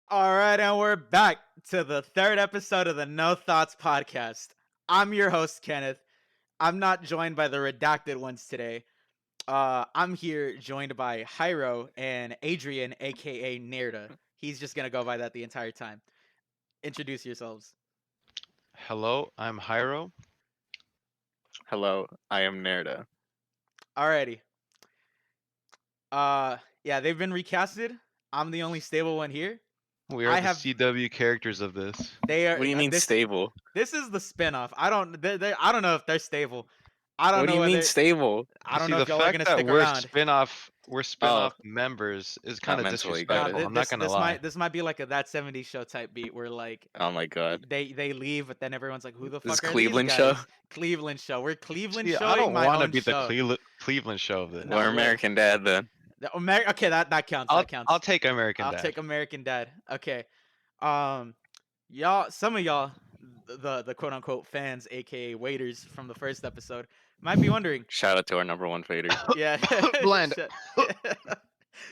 All right, and we're back to the third episode of the No Thoughts podcast. I'm your host, Kenneth. I'm not joined by the redacted ones today. I'm here joined by Jairo and Adrian, aka Nairda. He's just gonna go by that the entire time. Introduce yourselves. Hello, I'm Jairo. Hello, I am Nairda. Alrighty. Yeah, they've been recasted. I'm the only stable one here. We are I the have- CW characters of this. They are. What do you mean this, stable? This is the spinoff. I don't know if they're stable. I don't What know do you mean whether. stable? I don't See, know the if y'all are fact gonna that stick we're around. we're spin-off members is kind of mentally Nah, good. disrespectful. I'm not gonna lie. This might be like a That 70s Show type beat where like Oh my god. they leave, but then everyone's like, who the This fuck is are Cleveland these show? guys? Cleveland Show. We're Cleveland See, showing I don't my want to own be show. the Cleveland show of this. No, We're we're- American Dad then. Okay, that counts. That counts. I'll take American I'll Dad. take American Dad. Okay. Y'all, some of y'all, the quote unquote fans, aka waiters from the first episode, might be wondering. Shout out to our number one fader. Yeah. Blend.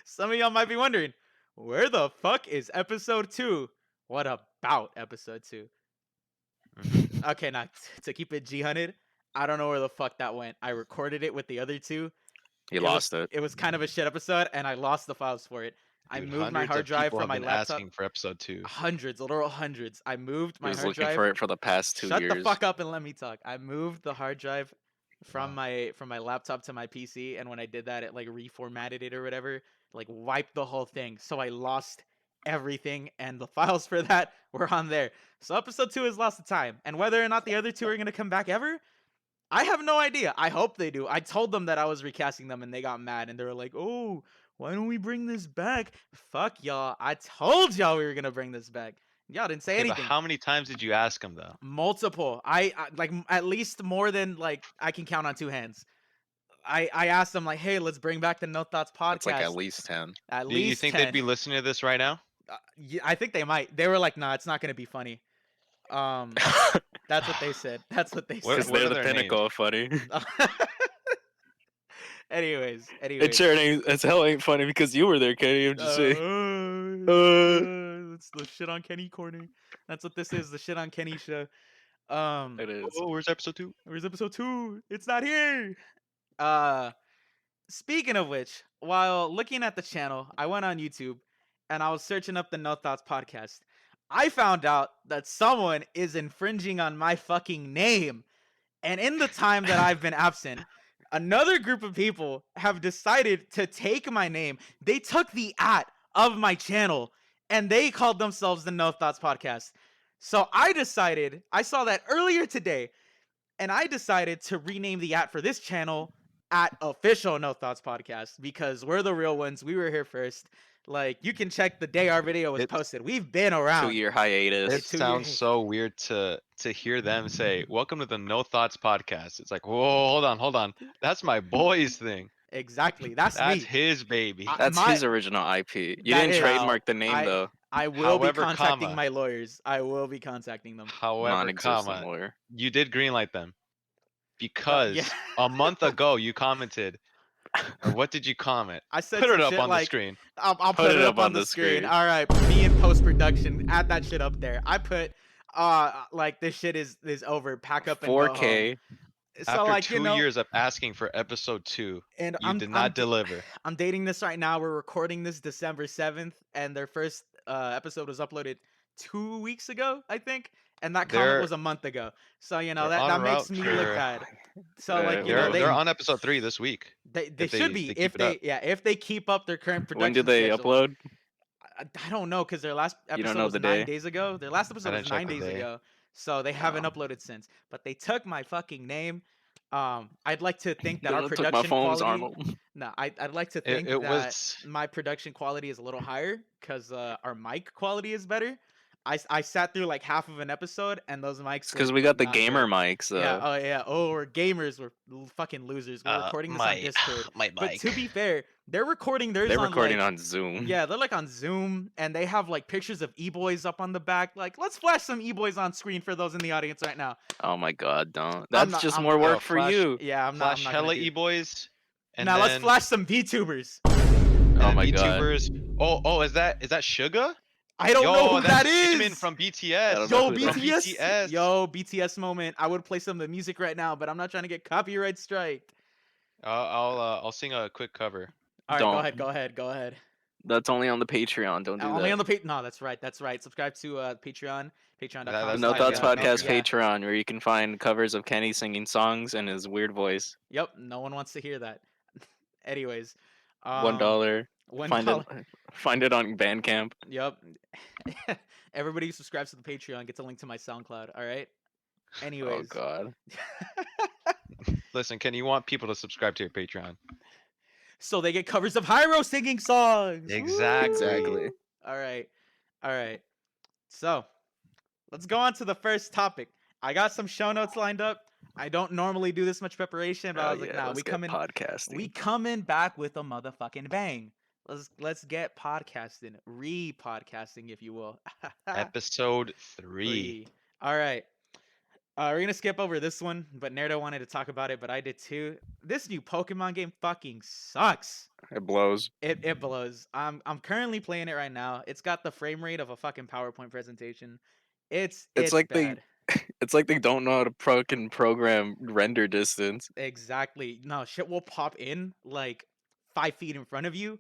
Some of y'all might be wondering, where the fuck is episode 2? What about episode 2? Okay, now to keep it G100, I don't know where the fuck that went. I recorded it with the other two. He lost it. It was kind of a shit episode, and I lost the files for it. I Dude, moved my hundreds hard of drive people from my have been laptop. asking for episode 2. Hundreds, literal hundreds. I moved He my was hard looking drive. for it for the past 2 Shut years. the fuck up and let me talk. I moved the hard drive from my laptop to my PC, and when I did that, it like reformatted it or whatever, like wiped the whole thing. So I lost everything, and the files for that were on there. So episode 2 is lost to time, and whether or not the other two are gonna come back ever, I have no idea. I hope they do. I told them that I was recasting them, and they got mad, and they were like, "Oh, why don't we bring this back?" Fuck y'all. I told y'all we were gonna bring this back. Y'all didn't say Okay, but anything. how many times did you ask him though? Multiple. I like at least more than like I can count on two hands. I asked them like, "Hey, let's bring back the No Thoughts podcast." It's like at least 10. At Do least you think 10. they'd be listening to this right now? Yeah, I think they might. They were like, "Nah, it's not gonna be funny." That's what they said. That's what they Because said. What they're are the their pinnacle of funny. anyways. It sure ain't. It's hell ain't funny because you were there, Kenny. I'm just saying. It's the shit on Kenny corner. That's what this is. The shit on Kenny show. It is. Oh, where's episode 2? Where's episode 2? It's not here. Speaking of which, while looking at the channel, I went on YouTube and I was searching up the No Thoughts podcast. I found out that someone is infringing on my fucking name. And in the time that I've been absent, another group of people have decided to take my name. They took the @ of my channel and they called themselves the No Thoughts podcast. So I saw that earlier today, and I decided to rename the @ for this channel @official No Thoughts podcast because we're the real ones. We were here first. Like, you can check the day our video was posted. We've been around. 2-year hiatus. It sounds so weird to hear them say, "Welcome to the No Thoughts podcast." It's like, whoa, hold on. That's my boy's thing. Exactly. That's That's me. his baby. That's his original IP. You That didn't is- trademark the name though. I will be However, contacting comma. my lawyers. I will be contacting them. However, Non-existent comma, lawyer. you did greenlight them because yeah. a month ago you commented. Or what did you comment? I said Put it some up shit on the like, screen. I'll put it up on the screen. All right, me in post production, add that shit up there. I put like this shit is over. Pack up and go home. 4K. So After like 2 years of asking for episode 2, and you did not deliver. I'm dating this right now. We're recording this December 7th, and their first episode was uploaded 2 weeks ago, I think, and that comment was a month ago. So you know they're that en makes route me look for- bad. So like you They're- know They're on episode 3 this week. they if should they be keep if it they up. if they keep up their current production. When did they schedule. upload? I don't know because their last You don't episode know was the 9 day? days ago. Their last episode was didn't check 9 the days day. ago, so they haven't Oh. uploaded since. But they took my fucking name. I'd like to think that They our took production my phones, quality. Arnold. No, I'd like to think It that was my production quality is a little higher because our mic quality is better. I sat through like half of an episode, and those mics It's were because we got the not gamer good. mics. Yeah, oh yeah, oh we're gamers, we're fucking losers. We're recording this on My Discord. my But to mic. be fair, they're recording theirs They're on recording like on Zoom. yeah, they're like on Zoom, and they have like pictures of e-boys up on the back. Like, let's flash some e-boys on screen for those in the audience right now. Oh my god, don't. I'm That's not. just I'm more not. Yo, work for you. Yeah, I'm not. I'm Flash not gonna hella do. e-boys, and Now let's then flash some VTubers. Oh and my then god. VTubers. Oh, is that Suga? I don't know Yo, who that that's Jimin is. from I BTS. don't know Yo, who that From is. BTS. Yo, BTS moment. I would play some of the music right now, but I'm not trying to get copyright striked. I'll sing a quick cover. All right, go Don't. ahead. Go ahead. Go ahead. That's only on the Patreon. Don't do Only that. on the page. No, that's right. That's right. Subscribe to Patreon. The Patreon.com. that's No like Thoughts a Podcast Patreon. Patreon, where you can find covers of Kenny singing songs in his weird voice. Yep. No one wants to hear that. Anyways, $1. $1. Find it on Bandcamp. Yep. Everybody who subscribes to the Patreon gets a link to my SoundCloud. All right. Oh Anyways. god. Listen, Ken, you want people to subscribe to your Patreon? So they get covers of Hyro singing songs. Exactly. Exactly. Woo! All right. All right. So let's go on to the first topic. I got some show notes lined up. I don't normally do this much preparation, but I was like, nah, let's we get come in. podcasting. We coming back with a motherfucking bang. Let's get podcasting, re-podcasting, if you will. Episode 3. Three. All right. We're gonna skip over this one, but Nairda wanted to talk about it, but I did too. This new Pokemon game fucking sucks. It blows. It blows. I'm currently playing it right now. It's got the frame rate of a fucking PowerPoint presentation. It's like bad. It's like they don't know how to fucking program render distance. Exactly. No, shit will pop in like 5 feet in front of you.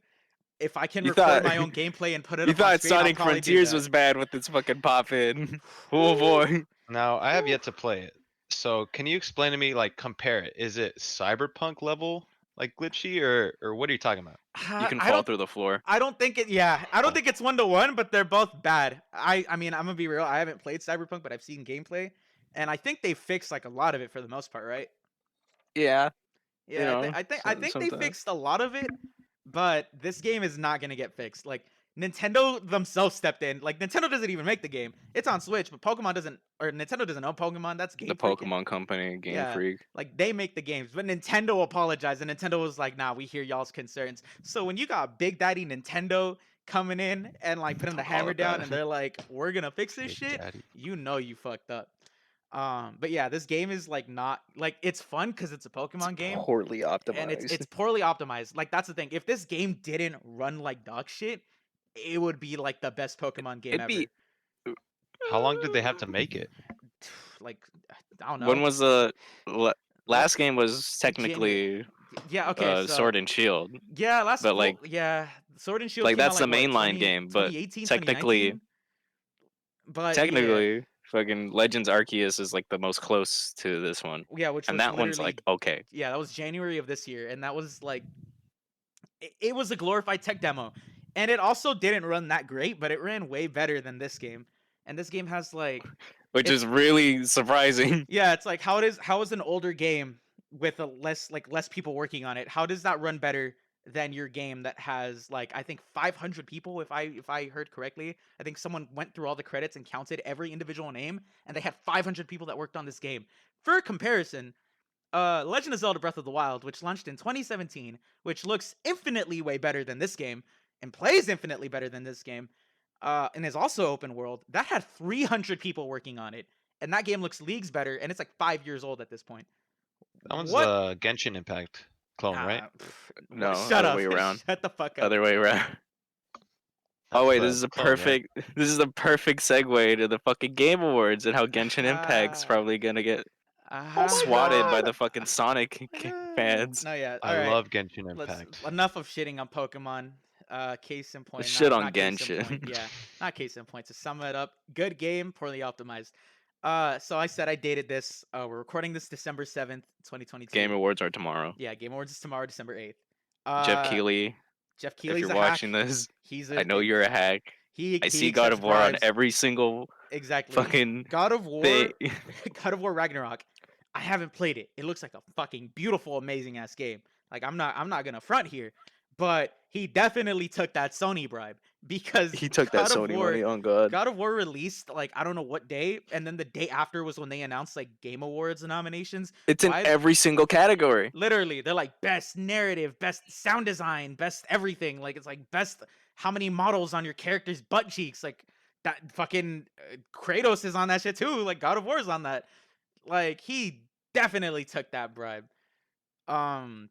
If I can You record thought- my own gameplay and put it You up on thought screen, I'll Sonic probably do Frontiers that. was bad with its fucking pop in. Oh boy. Now, I have yet to play it. So, can you explain to me, like, compare it? Is it Cyberpunk level, like glitchy, or what are you talking about? You can I fall don't through the floor. I don't think it. Yeah, I don't think it's 1-to-1, but they're both bad. I mean, I'm gonna be real. I haven't played Cyberpunk, but I've seen gameplay, and I think they fixed like a lot of it for the most part, right? Yeah. Yeah, know, I think they sometimes. fixed a lot of it, but this game is not gonna get fixed. Like Nintendo themselves stepped in. Like Nintendo doesn't even make the game. It's on Switch, but Pokemon doesn't, or Nintendo doesn't own Pokemon. That's Game The Freak. Pokemon Company, Game Yeah. Freak. Like they make the games, but Nintendo apologized, and Nintendo was like, "Nah, we hear y'all's concerns." So when you got Big Daddy Nintendo coming in and like putting the hammer down, Apologize. and they're like, "We're gonna fix this Big shit," Daddy. you know you fucked up. But yeah, this game is like not like it's fun because it's a Pokemon game, Poorly optimized. and it's poorly optimized. Like that's the thing. If this game didn't run like dog shit, it would be like the best Pokemon game It'd ever. be. How long did they have to make it? Like I don't know. When was the last game? Was technically Yeah. Okay. So Sword and Shield. yeah, last but, full- like- yeah, Sword and Shield. like, came out, that's the what, mainline 20 game, but 2018, technically- 2019? But Technically, fucking Legends Arceus is like the most close to this one, yeah, which and was that one's literally- like okay. yeah, that was January of this year, and that was like, it was a glorified tech demo, and it also didn't run that great, but it ran way better than this game, and this game has like, Which It's- is really surprising. yeah, it's like how is an older game with a less people working on it? How does that run better than your game that has like I think 500 people if I heard correctly. I think someone went through all the credits and counted every individual name and they had 500 people that worked on this game. For comparison, Legend of Zelda Breath of the Wild, which launched in 2017, which looks infinitely way better than this game and plays infinitely better than this game, and is also open world, that had 300 people working on it. And that game looks leagues better, and it's like 5 years old at this point. That one's What? the Genshin Impact clone, right? No, Shut other up. way around. Shut the fuck up. Other way around. Oh wait, That's this is the a clone, right? perfect. This is the perfect segue to the fucking Game Awards and how Genshin Impact's Ah. probably gonna get Ah, swatted by God. the fucking Sonic fans. No, yeah. I All right. love Genshin Let's, Impact. enough of shitting on Pokemon. Case in point. shit on not case in point, Genshin. Yeah, not case in point. To sum it up, good game, poorly optimized. So I said I dated this. We're recording this December 7th, 2022. Game Awards are tomorrow. Yeah, Game Awards is tomorrow, December 8th. Jeff Keighley, Jeff if Keighley's you're a watching hack. this, He's I know you're a hack. He I he see God accepts of War on bribes. every single Exactly. fucking God of War. thing. God of War Ragnarok. I haven't played it. It looks like a fucking beautiful, amazing ass game. Like I'm not gonna front here, but he definitely took that Sony bribe. because He took that Sony money. On God. God of War released like I don't know what day, and then the day after was when they announced like Game Awards nominations. It's in Why? every single category. Literally, they're like best narrative, best sound design, best everything. Like it's like best how many models on your character's butt cheeks. Like that fucking Kratos is on that shit too. Like God of War is on that. Like he definitely took that bribe. Um,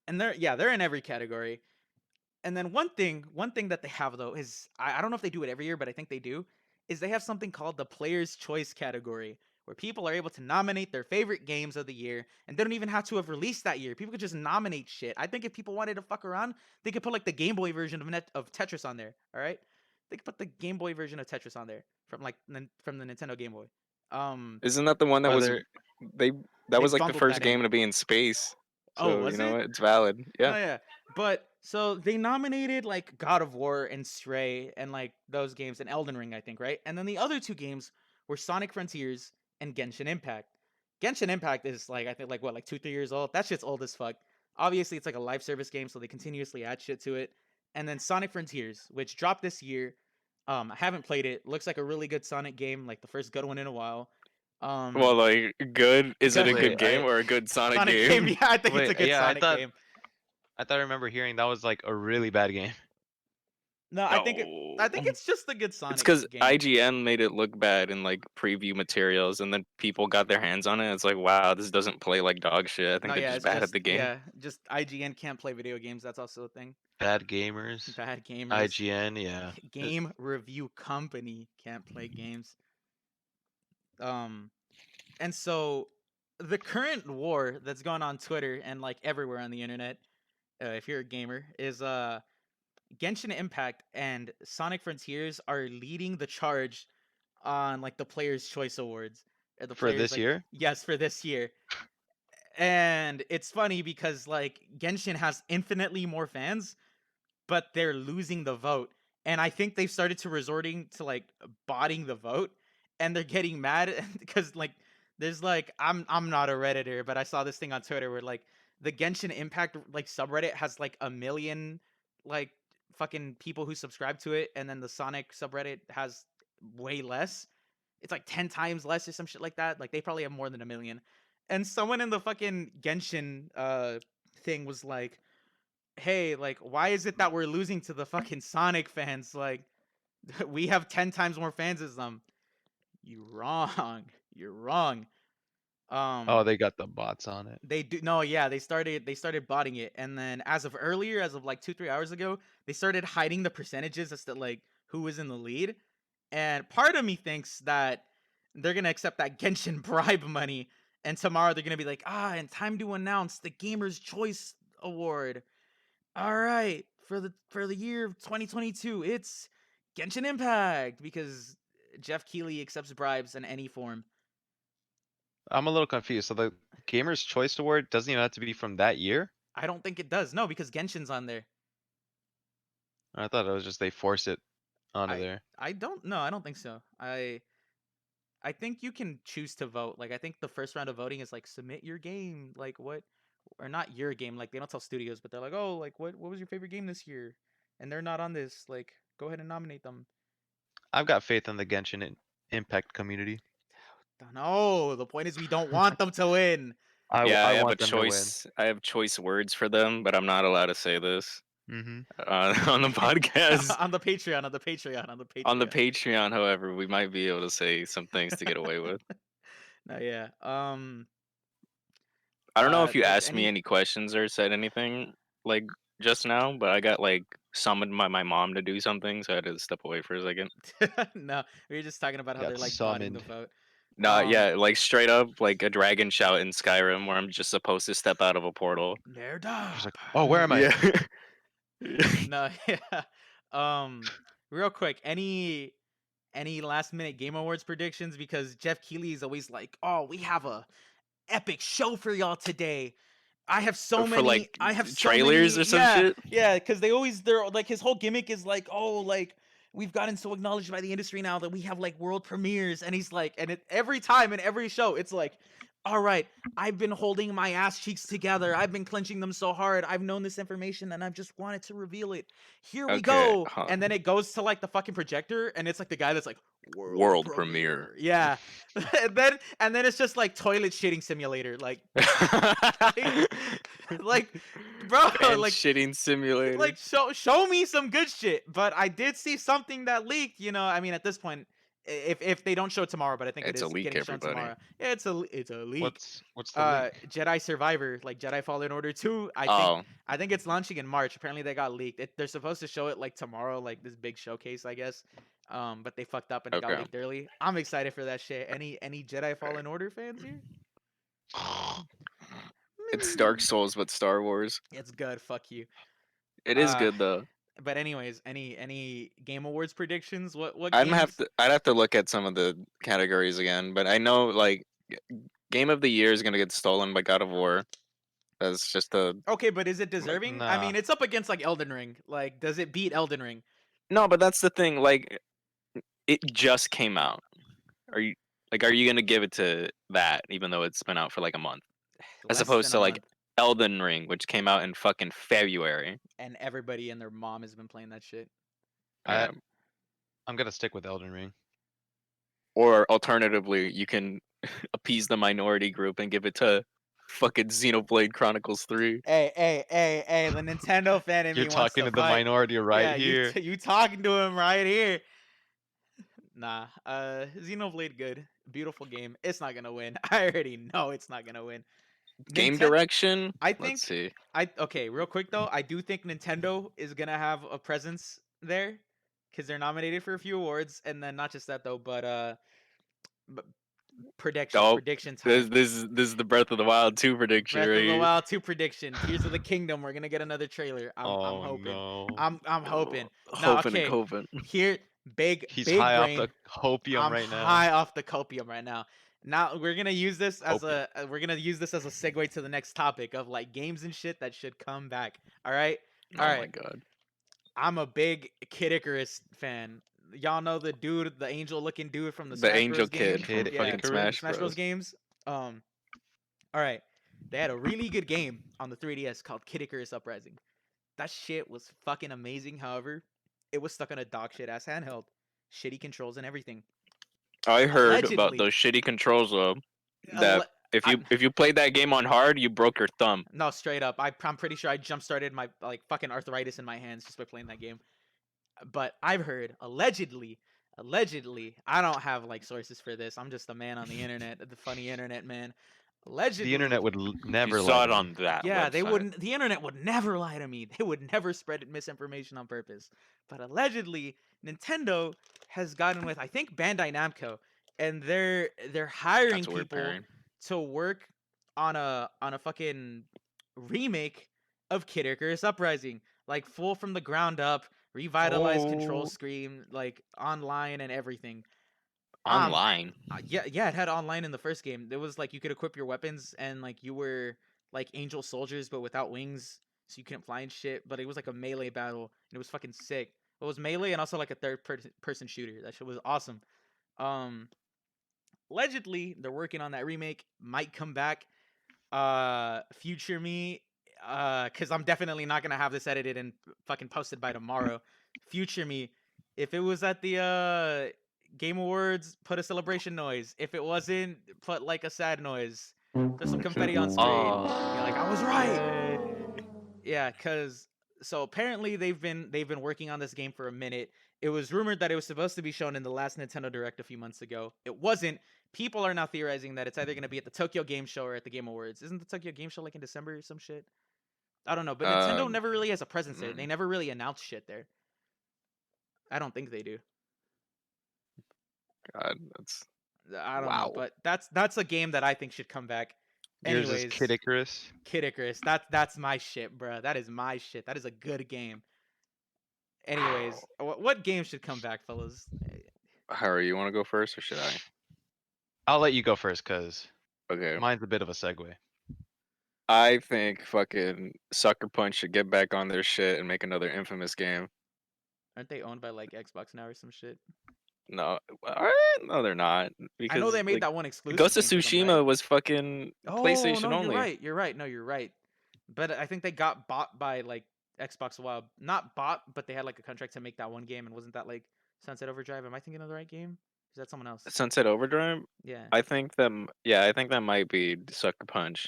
and they're in every category. And then one thing that they have though is I don't know if they do it every year, but I think they do, is they have something called the Player's Choice category, where people are able to nominate their favorite games of the year, and they don't even have to have released that year. People could just nominate shit. I think if people wanted to fuck around, they could put like the Game Boy version of Tetris on there. All right, they could put the Game Boy version of Tetris on there from like from the Nintendo Game Boy. Isn't that the one that Are was there they? That They was like the bundled first that in. game to be in space. Oh, So was you know it? what? It's valid. No, Yeah. yeah. But so they nominated like God of War and Stray and like those games and Elden Ring, I think, right? And then the other two games were Sonic Frontiers and Genshin Impact. Genshin Impact is like I think like what like 2 3 years old. That shit's old as fuck. Obviously, it's like a live service game, so they continuously add shit to it. And then Sonic Frontiers, which dropped this year. I haven't played it. Looks like a really good Sonic game, like the first good one in a while. Well, like, good. Is it a Good good wait, game or a good Sonic Sonic game. game? Yeah, I think it's a wait, good yeah, Sonic game. I thought I remember hearing that was like a really bad game. No, I No. think it's just a good It's Sonic because game. IGN made it look bad in like preview materials, and then people got their hands on it. It's like, wow, this doesn't play like dog shit. I No, think they're yeah, just it's bad at just the game. just IGN can't play video games. That's also a thing. Bad gamers. Bad gamers. IGN, yeah. Game review company can't play games. Um, and so the current war that's going on Twitter and like everywhere on the internet, if you're a gamer, is Genshin Impact and Sonic Frontiers are leading the charge on like the Players' Choice Awards. Or the For players this like year? yes for this year. And it's funny because like Genshin has infinitely more fans, but they're losing the vote. And I think they've started to resorting to like botting the vote, and they're getting mad because like there's like I'm not a redditor, but I saw this thing on Twitter where like the Genshin Impact like subreddit has like a million like fucking people who subscribe to it, and then the Sonic subreddit has way less. It's like 10 times less or some shit like that. Like they probably have more than a million. And someone in the fucking Genshin thing was like, "Hey, like why is it that we're losing to the fucking Sonic fans? Like we have 10 times more fans as them." You wrong. You're wrong. Oh, Um they got the bots on it. they do no, yeah, they started botting it, and then as of like 2 3 hours ago, they started hiding the percentages as to like who was in the lead. And part of me thinks that they're gonna accept that Genshin bribe money, and tomorrow they're gonna be like, and time to announce the Gamer's Choice Award. All right, for the year of 2022, it's Genshin Impact because Jeff Keighley accepts bribes in any form. I'm a little confused. So the Gamer's Choice Award doesn't even have to be from that year? I don't think it does. No, because Genshin's on there. I thought it was just they force it onto I there. I don't know. I don't think so. I think you can choose to vote. Like I think the first round of voting is like submit your game, like what or not your game. Like they don't tell studios, but they're like, "Oh, like what was your favorite game this year?" And they're not on this. Like go ahead and nominate them. I've got faith in the Impact community. No, the point is we don't want them to win. Yeah, I I have a want them to win. choice. I have choice words for them, but I'm not allowed to say this Mm-hmm. on the podcast. On the Patreon, on the Patreon, on the Patreon. On the Patreon, however, we might be able to say some things to get away with. No, yeah. I don't know if you There's asked me any questions or said anything like just now, but I got like summoned by my mom to do something, so I had to step away for a second. No, we were just talking about how Got they're like botting the summoned. vote. No, yeah, like straight up like a dragon shout in Skyrim where I'm just supposed to step out of a portal. Nairda. Just like, oh, where am I? Yeah. No, yeah. Real quick, any last minute Game Awards predictions? Because Jeff Keighley is always like, "Oh, we have a epic show for y'all today. I have so For, many. like, I have so trailers many, or some yeah, shit? yeah. Because they're like his whole gimmick is like, oh, like we've gotten so acknowledged by the industry now that we have like world premieres, and he's like, and every time in every show, it's like, all right, I've been holding my ass cheeks together. I've been clenching them so hard. I've known this information and I've just wanted to reveal it. Here we Okay, go. And then it goes to like the fucking projector and it's like the guy that's like world world premiere. premiere. Yeah. and then it's just like toilet shitting simulator. Like like bro, And like shitting simulator. show me some good shit. But I did see something that leaked, you know. I mean, at this point, if they don't show it tomorrow, but I think it It's a is leak, getting shown everybody. tomorrow. Yeah, it's a leak. What's the leak? Jedi Survivor, like Jedi Fallen Order 2. Oh, I think it's launching in March. Apparently they got leaked. They're supposed to show it like tomorrow, like this big showcase, I guess. But they fucked up and it got okay. leaked early. I'm excited for that shit. Any Jedi Fallen Order fans here? It's Dark Souls, but Star Wars. It's good. Fuck you. It is Uh, good though. but anyways, any Game Awards predictions? What I'd have games? to. I'd have to look at some of the categories again, but I know like Game of the Year is gonna get stolen by God of War. That's just a Okay, but is it like. deserving? I Nah. mean, it's up against like Elden Ring. Like, does it beat Elden Ring? No, but that's the thing. Like, it just came out. Are you are you gonna give it to that even though it's been out for like a month, as Less opposed than to a like month, Elden Ring, which came out in fucking February? and everybody and their mom has been playing that shit. I Um, I'm gonna stick with Elden Ring. or alternatively, you can appease the minority group and give it to fucking Xenoblade Chronicles 3. Hey! The Nintendo fan in You're me wants talking to to the fight. minority right Yeah, here. you talking to him right here. Nah, Xenoblade good, beautiful game. It's not gonna win. I already know it's not gonna win. Game Nintendo. direction? I Let's think see. okay, real quick though, I do think Nintendo is gonna have a presence there because they're nominated for a few awards, and then not just that though, but Oh, prediction this time. this is this is the Breath of the Wild 2 prediction Breath right of the here. Wild 2 prediction. Tears of the Kingdom. We're gonna get another trailer. I'm Oh hoping. no. I'm hoping. Now, Hoping and okay. coping. Here, He's big high off brain. the hopium I'm right now. high off the copium right now. Now we're gonna use this as Hopium. we're gonna use this as a segue to the next topic of like games and shit that should come back. All right, all Oh my right. god. I'm a big Kid Icarus fan. Y'all know the dude, the angel-looking dude from the The Smash Angel Bros. Game. Kid from Kid Yeah, fucking Icarus. Smash Smash Bros. Bros. Games. All right. They had a really good game on the 3DS called Kid Icarus Uprising. That shit was fucking amazing. However, it was stuck on a dog shit ass handheld, shitty controls and everything. I heard about Allegedly, those shitty controls though. That alle- I, if you played that game on hard, you broke your thumb. no, straight up, I'm pretty sure I jump started my like fucking arthritis in my hands just by playing that game. But I've heard allegedly, I don't have like sources for this. I'm just a man on the internet, the funny internet man. The internet Allegedly, would You never saw lie it to me. on that yeah, they website. wouldn't. The internet would never lie to me. They would never spread misinformation on purpose. But allegedly, Nintendo has gotten with I think Bandai Namco, and they're hiring That's a weird people pairing. to work on a fucking remake of Kid Icarus Uprising, like full from the ground up, revitalized control Oh, scheme, like online and everything. Um, online. yeah, it had online in the first game. It was like you could equip your weapons and like you were like angel soldiers but without wings, so you couldn't fly and shit. But it was like a melee battle, and it was fucking sick. It was melee and also like a person shooter. That shit was awesome. Um, allegedly they're working on that remake. Might come back. Future me, because I'm definitely not gonna have this edited and fucking posted by tomorrow. Future me, if it was at the Game Awards, put a celebration noise. If it wasn't, put like a sad noise. There's some confetti on screen. Be like, I was right. Yeah, cause so apparently they've been working on this game for a minute. It was rumored that it was supposed to be shown in the last Nintendo Direct a few months ago. It wasn't. People are now theorizing that it's either going to be at the Tokyo Game Show or at the Game Awards. Isn't the Tokyo Game Show like in December or some shit? I don't know, but Nintendo Um, never really has a presence there. They mm, never really announce shit there. I don't think they do. God, that's I don't know, wow. but that's a game that I think should come back. Yours is Anyways, Kid Icarus. Kid Icarus, that's my shit, bruh. That is my shit. That is a good game. Anyways, what game should come back, fellas? Harry, you want to go first or should I? I'll let you go first, cause Okay. mine's a bit of a segue. I think fucking Sucker Punch should get back on their shit and make another Infamous game. Aren't they owned by like Xbox now or some shit? No, no, they're not. I know Because they made like that one exclusive Ghost of game for them, right? Tsushima was fucking Oh no, PlayStation you're only. right. You're right. No, you're right. But I think they got bought by like Xbox a while. Not bought, but they had like a contract to make that one game, and wasn't that like Sunset Overdrive? Am I thinking of the right game? Is that someone else? Sunset Overdrive. Yeah, I think them. Yeah, I think that might be Sucker Punch.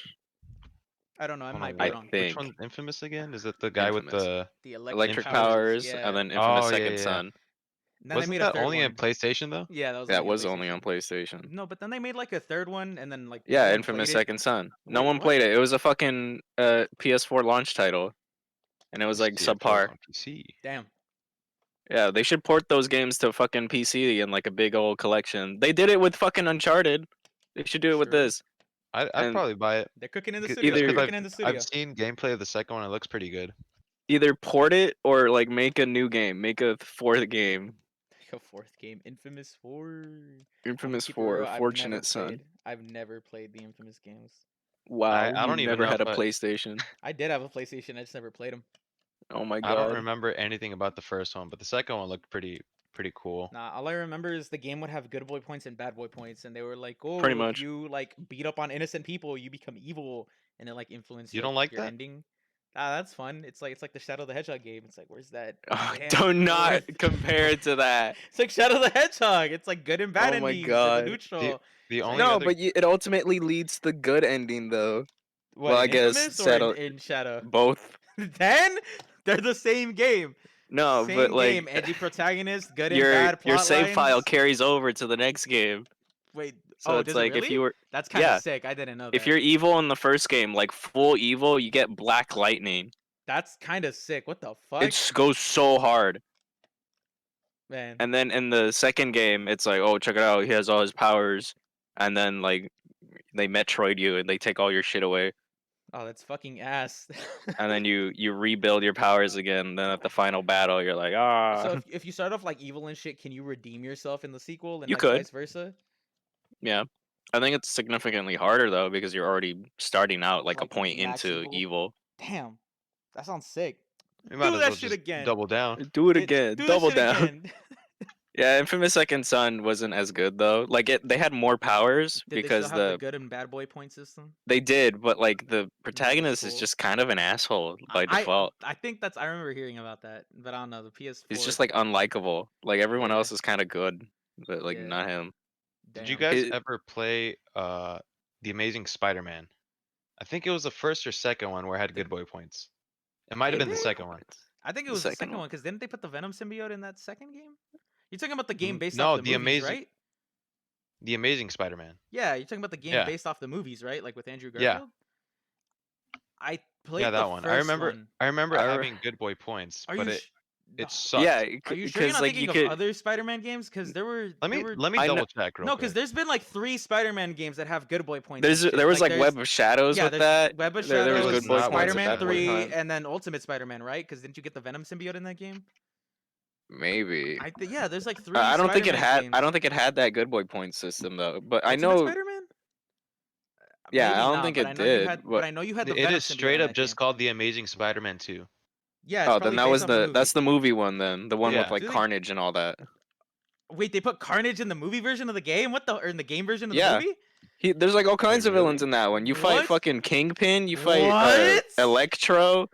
I don't know. I Hold on, might be I what? wrong. Which think one's Infamous again? Is it the guy with Infamous. the The electric Electric powers. Powers, Yeah. and then Infamous Oh yeah, Second yeah, yeah. Son. And then they Wasn't made a that third only one. on PlayStation though? Yeah, that was That only on was only on PlayStation. PlayStation. No, but then they made like a third one, and then like no Yeah, one Infamous played it. Second Son. No Wait, one what? played it. It was a fucking PS4 launch title, and it was Used like to be a port subpar. on PC. Damn. Yeah, they should port those games to fucking PC in like a big old collection. They did it with fucking Uncharted. They should do it with True. this. I'd And probably buy it. They're cooking in the Just studio. They're either cooking in the because studio. I've seen gameplay of the second one. It looks pretty good. either port it or like make a new game, make a fourth game. A fourth game, Infamous 4. Infamous Keep it real. 4, Fortunate Son. I've never played the Infamous games. Wow, I you don't even never know had if a PlayStation. I did have a PlayStation. I just never played them. Oh my I don't god. remember anything about the first one, but the second one looked pretty cool. Nah, all I remember is the game would have good boy points and bad boy points, and they were like, Pretty "Oh, if much. you like beat up on innocent people, you become evil," and it like influenced You like don't like your that? ending. Ah, that's fun. It's like the Shadow the Hedgehog game. It's like, where's that? Oh, Damn, do not North. compare it to that. It's like Shadow the Hedgehog. It's like good and bad Oh my endings. There's a god. neutral. The It's like, only No, other but it ultimately leads to the good ending though. what, Well, I in guess Infamous or settle in Shadow? both. Then they're the same game. No, but Same game. like Edgy protagonist, good and your bad your plot save file lines. carries over to the next game. Wait. So Oh, it's does it like if really? you were That's kind of yeah, sick. I didn't know if that. you're evil in the first game, like full evil, you get black lightning. That's kind of sick. What the fuck, It goes so hard. man? And then in the second game, it's like, oh, check it out, he has all his powers, and then like they Metroid you and they take all your shit away, Oh, that's fucking ass. and then you rebuild your powers again. Then at the final battle, you're like, ah, So if you start off like evil and shit, can you redeem yourself in the sequel and you like could, vice versa? yeah. I think it's significantly harder though because you're already starting out like a Like point max into evil. evil. Damn, that sounds sick. we might Do as that well shit just again. double down. Do it again, Do that double shit down. again. Yeah, Infamous Second Son wasn't as good though. Like they had more powers Did they still because have the good and bad boy point system? they did, but like the protagonist is cool. just kind of an asshole by default. I think that's I remember hearing about that, but I don't know the PS4. He's just like unlikable. Like everyone Yeah. else is kind of good, but like Yeah. not him. Did you Damn. guys It- ever play The Amazing Spider-Man? I think it was the first or second one where it had good boy points. It might have been the Did it? second one. I think it The was the second second one? one because didn't they put the Venom symbiote in that second game? You're talking about the game based No, off the the movies, Amazing right? The Amazing Spider-Man. Yeah, you're talking about the game Yeah. based off the movies, right? Like with Andrew Yeah. Garfield. I played Yeah, the that one. first I remember one. I remember I re- having good boy points, Are but you? it No. sucked. Yeah, Are you sure you're because not like thinking you of could. other Spider-Man games? Because there were. Let me there were, let me I know- double check real No, quick. because there's been like 3 Spider-Man games that have good boy points. and shit. There was like there's- Web of Shadows yeah, with there's that. Web of There was Shadows, good boy not points Web at of that Spider-Man point in 3, time. and then Ultimate Spider-Man, right? Because didn't you get the Venom symbiote in that game? Maybe. Yeah, there's like 3. I don't think it Spider-Man had. Games. I don't think it had that good boy point system though. But I Ultimate know. Spider-Man? Yeah, Maybe I don't not, think but it I know you did. had. But But I know you had the It Venom is symbiote straight in up that just game. called The Amazing Spider-Man 2. Yeah, it's oh, probably then that based was off the movie. that's the movie one then. The one with Yeah. like Do they- Carnage and all that. Wait, they put Carnage in the movie version of the game? What the? Or in the game version of the Yeah. movie? There's like all kinds of really? villains in that one. You fight What? fucking Kingpin. You fight What? Electro.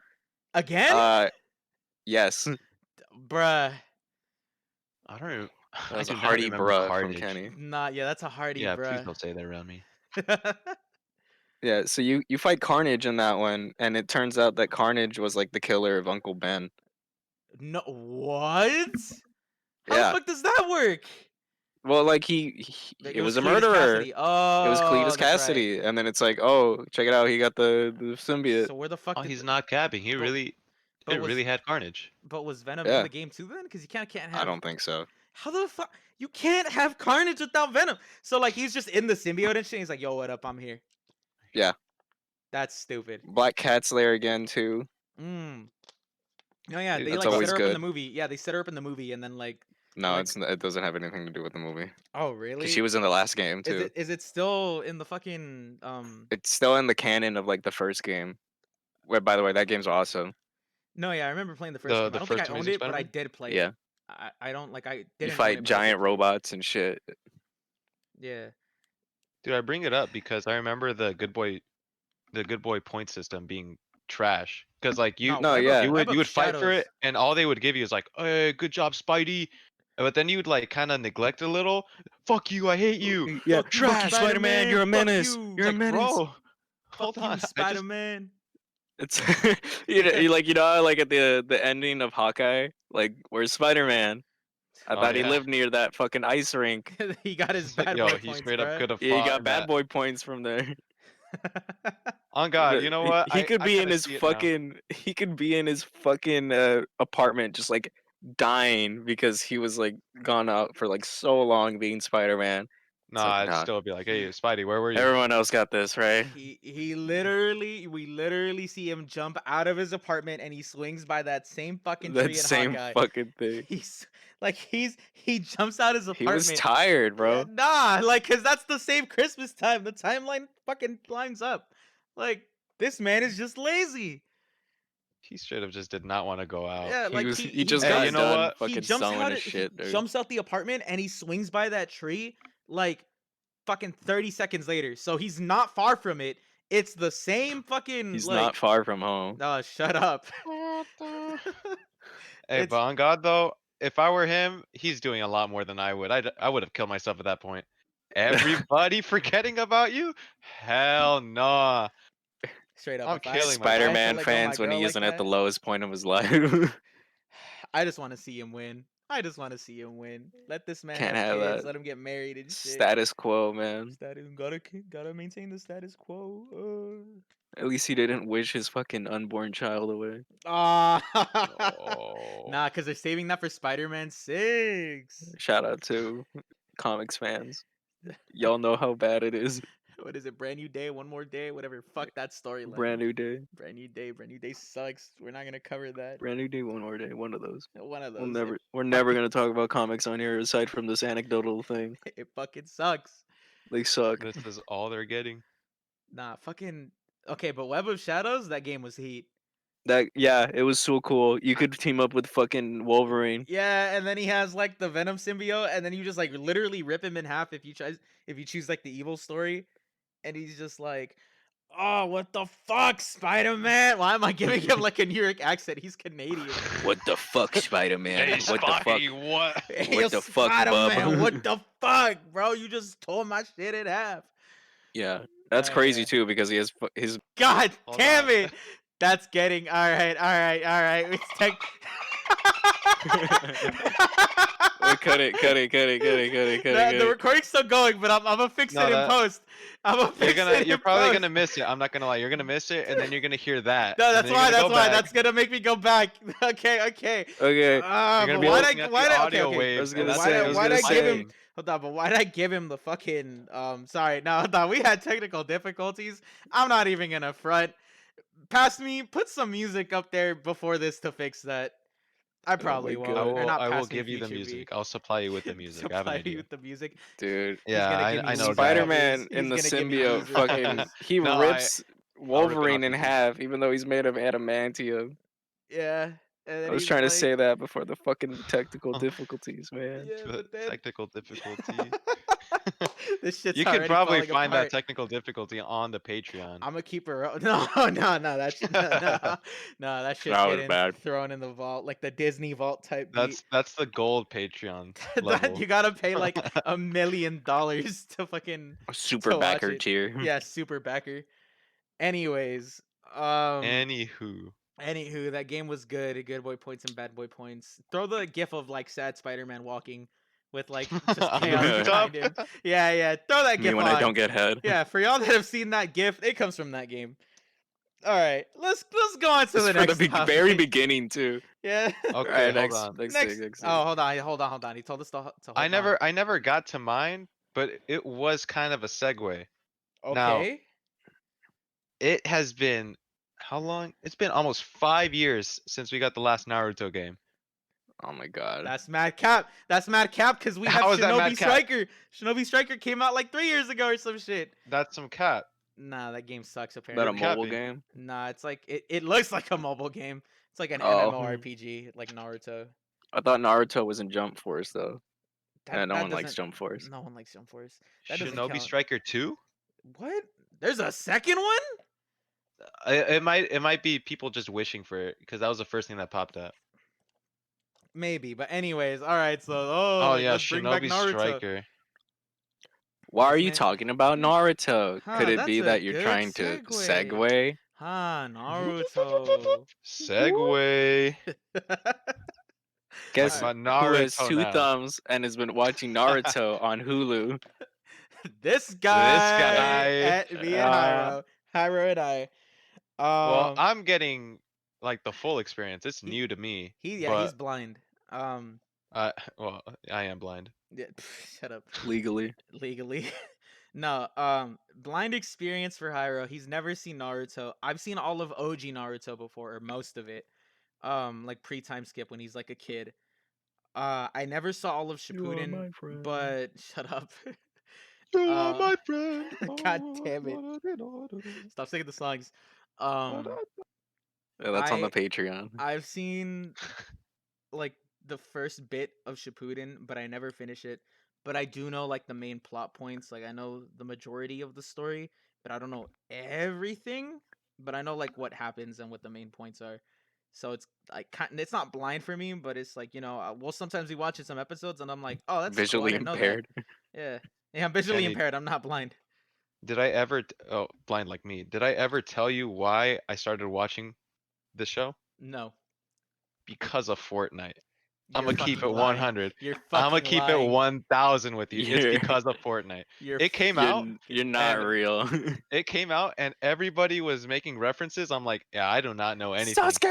Again? Yes. Bruh. I don't know. That I was a do not hearty remember bruh Carnage. from Kenny. Nah, yeah, that's a hardy, Yeah, please bruh. don't say that around me. Yeah, so you fight Carnage in that one, and it turns out that Carnage was like the killer of Uncle Ben. No, what? How Yeah. the fuck does that work? Well, like Like, it was a Cletus murderer. Cassidy. Oh, It was Cletus that's Cassidy, and then it's like, oh, check it out, he got the right. symbiote. So where the fuck Oh, did he's the- not capping. He but- really but it was- really had Carnage. But was Venom Yeah. in the game too then? Because you can't have. I don't think so. How the fuck? You can't have Carnage without Venom. So like he's just in the symbiote and shit. He's like, "Yo, what up? I'm here." Yeah. That's stupid. Black Cat's there again too. Mm. No, yeah, Dude, they that's like set always her up in the good. movie. Yeah, they set her up in the movie, and then like, No, Like- it doesn't have anything to do with the movie. oh really? Because she was in the last game too. Is it still in the fucking It's still in the canon of like the first game. Where, by the way, that game's awesome. No, yeah, I remember playing the first The- game. the I don't think I first owned Amazing it, but I Spider-Man? did play Yeah. it. I don't like. I You didn't own fight it, but I giant did play it. robots and shit. Yeah. Dude, I bring it up because I remember the good boy point system being trash. Because like No, No, Web of, yeah. Web you of would fight for Shadows. it, and all they would give you is like, "Hey, good job, Spidey," but then you would like kind of neglect it a little. Fuck you, I hate you. Yeah, Fuck you, fuck you, Trash. Spider-Man. You're a Fuck menace. you. You're a Like, menace. bro, Fuck hold you, on. Spider Man. It's you know how, like at the ending of Hawkeye, like where's Spider-Man? I Oh, thought he yeah. lived near that fucking ice rink. He got his It's like, bad yo, boy he points, straight up bruh. could have Yeah, he fought got in bad that. boy points from there. On God, you know what? He could I be in kind of his see it now. fucking he could be in his fucking apartment just like dying because he was like gone out for like so long being Spider-Man. It's Nah, like, I'd nah, still be like, hey, Spidey, where were you? everyone else got this, right? He literally we literally see him jump out of his apartment and he swings by that same fucking That tree in same Hawkeye. fucking thing. He jumps out his He was apartment. tired, Yeah, bro. nah, like cause that's the same Christmas time. The timeline fucking lines up. Like this man is just lazy. He straight up just did not want to go out. Yeah, like He he just Hey, got you jumps know done what? he fucking jumps sewing out his he shit, dude. jumps out the apartment and he swings by that tree like fucking 30 seconds later. So he's not far from it. It's the same fucking He's like not far from home. no, shut up. What the? Hey, It's but on God though, if I were him, he's doing a lot more than I would. I would have killed myself at that point. Everybody forgetting about you? Hell nah. straight up I'm if I killing if I myself. had to Spider-Man let go of my fans when girl he like isn't at the that, lowest point of his life. I just want to see him win. I just want to see him win. Let this man Can't have have kids. that. Let him get married and shit. Status quo, man. Status gotta maintain the status quo. At least he didn't wish his fucking unborn child away. Ah, Oh. nah, cause they're saving that for Spider-Man 6. Shout out to comics fans. Y'all know how bad it is. What is it? Brand new day, one more day, whatever. Fuck that storyline. Brand new day. Brand new day. Brand new day sucks. We're not gonna cover that. Brand new day, one more day. One of those. One of We'll those. never. We're fucking- never gonna talk about comics on here aside from this anecdotal thing. It fucking sucks. They suck. This is all they're getting. Nah, fucking. Okay, but Web of Shadows, that game was heat. That yeah, it was so cool. You could team up with fucking Wolverine. Yeah, and then he has like the Venom symbiote, and then you just like literally rip him in half if you choose like the evil story, and he's just like, "Oh, what the fuck, Spider-Man? Why am I giving him like a New York accent? He's Canadian." What the fuck, Spider-Man? Hey, What the fuck? Spidey, what? Hey, What the fuck, Spider-Man? bub? What the fuck, bro? You just tore my shit in half. Yeah, that's crazy Yeah. too because he has his. God Hold damn on. it! That's getting all right, all right, all right. It's tech. Wait, cut it. The recording's still going, but I'm gonna fix No, it in that- post. I'm gonna fix it You're in probably post. gonna miss it. I'm not gonna lie. You're gonna miss it, and then you're gonna hear that. No, and that's then you're why. gonna That's go why. back. That's gonna make me go back. Okay. Okay. You're But gonna be why'd looking I? at the Why'd I? Okay. audio Okay. waves. I was and gonna that's say- it. I was Why'd gonna I give say- him? Hold on, but why'd I give him the fucking? Sorry. No, hold on. We had technical difficulties. I'm not even gonna front. Pass me. Put some music up there before this to fix that. I probably my won't. God. Or not I will pass me give you the future music. beat. I'll supply you with the music. I have an Supply me idea. with the music. Dude. Yeah, gonna give me I know. Weezer Spider-Man covers. in the He's gonna give me symbiote Weezer fucking covers. he No, rips I'll rip it Wolverine off in your half even though he's made of adamantium. Yeah. And I then was he's trying to like, say that before the fucking technical difficulties, man. yeah, The but then technical difficulty. this shit's You could already probably falling find apart. that technical difficulty on the Patreon. I'm gonna keep her. No, that shit, no, that shit's That was getting bad. thrown in the vault, like the Disney vault type beat. That's the gold Patreon That level. you gotta pay like $1 million to fucking A super to watch backer it. tier. Yeah, super backer. Anyways, anywho, that game was good. Good boy points and bad boy points. Throw the gif of like sad Spider-Man walking with like just On the chaos rooftop? behind him. Yeah. Throw that Me gif when on. I don't get head. Yeah, for y'all that have seen that gif, it comes from that game. All right, let's go on to It's the for next the topic. very beginning too. Yeah. Okay, Alright, hold next, on. next Next. thing, next Oh, thing. hold on. He told us to hold I on. never got to mine, but it was kind of a segue. Now, Okay. it has been how long? It's been almost 5 years since we got the last Naruto game. Oh my god. That's mad cap. That's mad cap because we have How is that Shinobi mad cap? Striker. Shinobi Striker came out like 3 years ago or some shit. That's some cap. Nah, that game sucks Is that apparently. a mobile capping. game? Nah, it's like it looks like a mobile game. It's like an Oh. MMORPG, like Naruto. I thought Naruto was in Jump Force though. Yeah, no That one likes doesn't. Jump Force. No one likes Jump Force. That doesn't Shinobi count. Striker 2? What? There's a second one? It might be people just wishing for it because that was the first thing that popped up. Maybe, but anyways, all right. So, Oh like, yeah, let's bring back Shinobi Naruto. Striker. Why are This you man, talking about Naruto? Could it that's be a that you're good trying to segue. segue? Naruto. Segway. Talk Guess Alright, about who has Naruto 2 now. thumbs and has been watching Naruto on Hulu? this This guy, guy. me and Hyro and I. Well, Um, I'm getting like the full experience. It's he, new to me, he's but blind. well, I am blind. Yeah, shut up. Legally. Legally. No, blind experience for Hyro. He's never seen Naruto. I've seen all of OG Naruto before, or most of it. Like pre-time skip when he's like a kid. I never saw all of You are Shippuden, my friend. but shut up. You are my friend. God damn it. Stop singing the songs. Yeah, that's on the I Patreon. I've seen like the first bit of Shippuden, but I never finish it. But I do know like the main plot points. Like I know the majority of the story, but I don't know everything. But I know like what happens and what the main points are. So it's like it's not blind for me, but it's like well sometimes we watch some episodes and I'm like, oh that's cool. I Visually didn't know that. impaired. Yeah, yeah, I'm visually Kenny, impaired. I'm not blind. did I ever? Oh, blind like me. Did I ever tell you why I started watching the show? No, Because of Fortnite. I'm you're gonna keep fucking it lying. 100. You're I'm gonna fucking keep it lying. 1000 with you. It's You're because of Fortnite. You're It came out. you're not and- real. It came out and everybody was making references. I'm like, yeah, I do not know anything. Sasuke!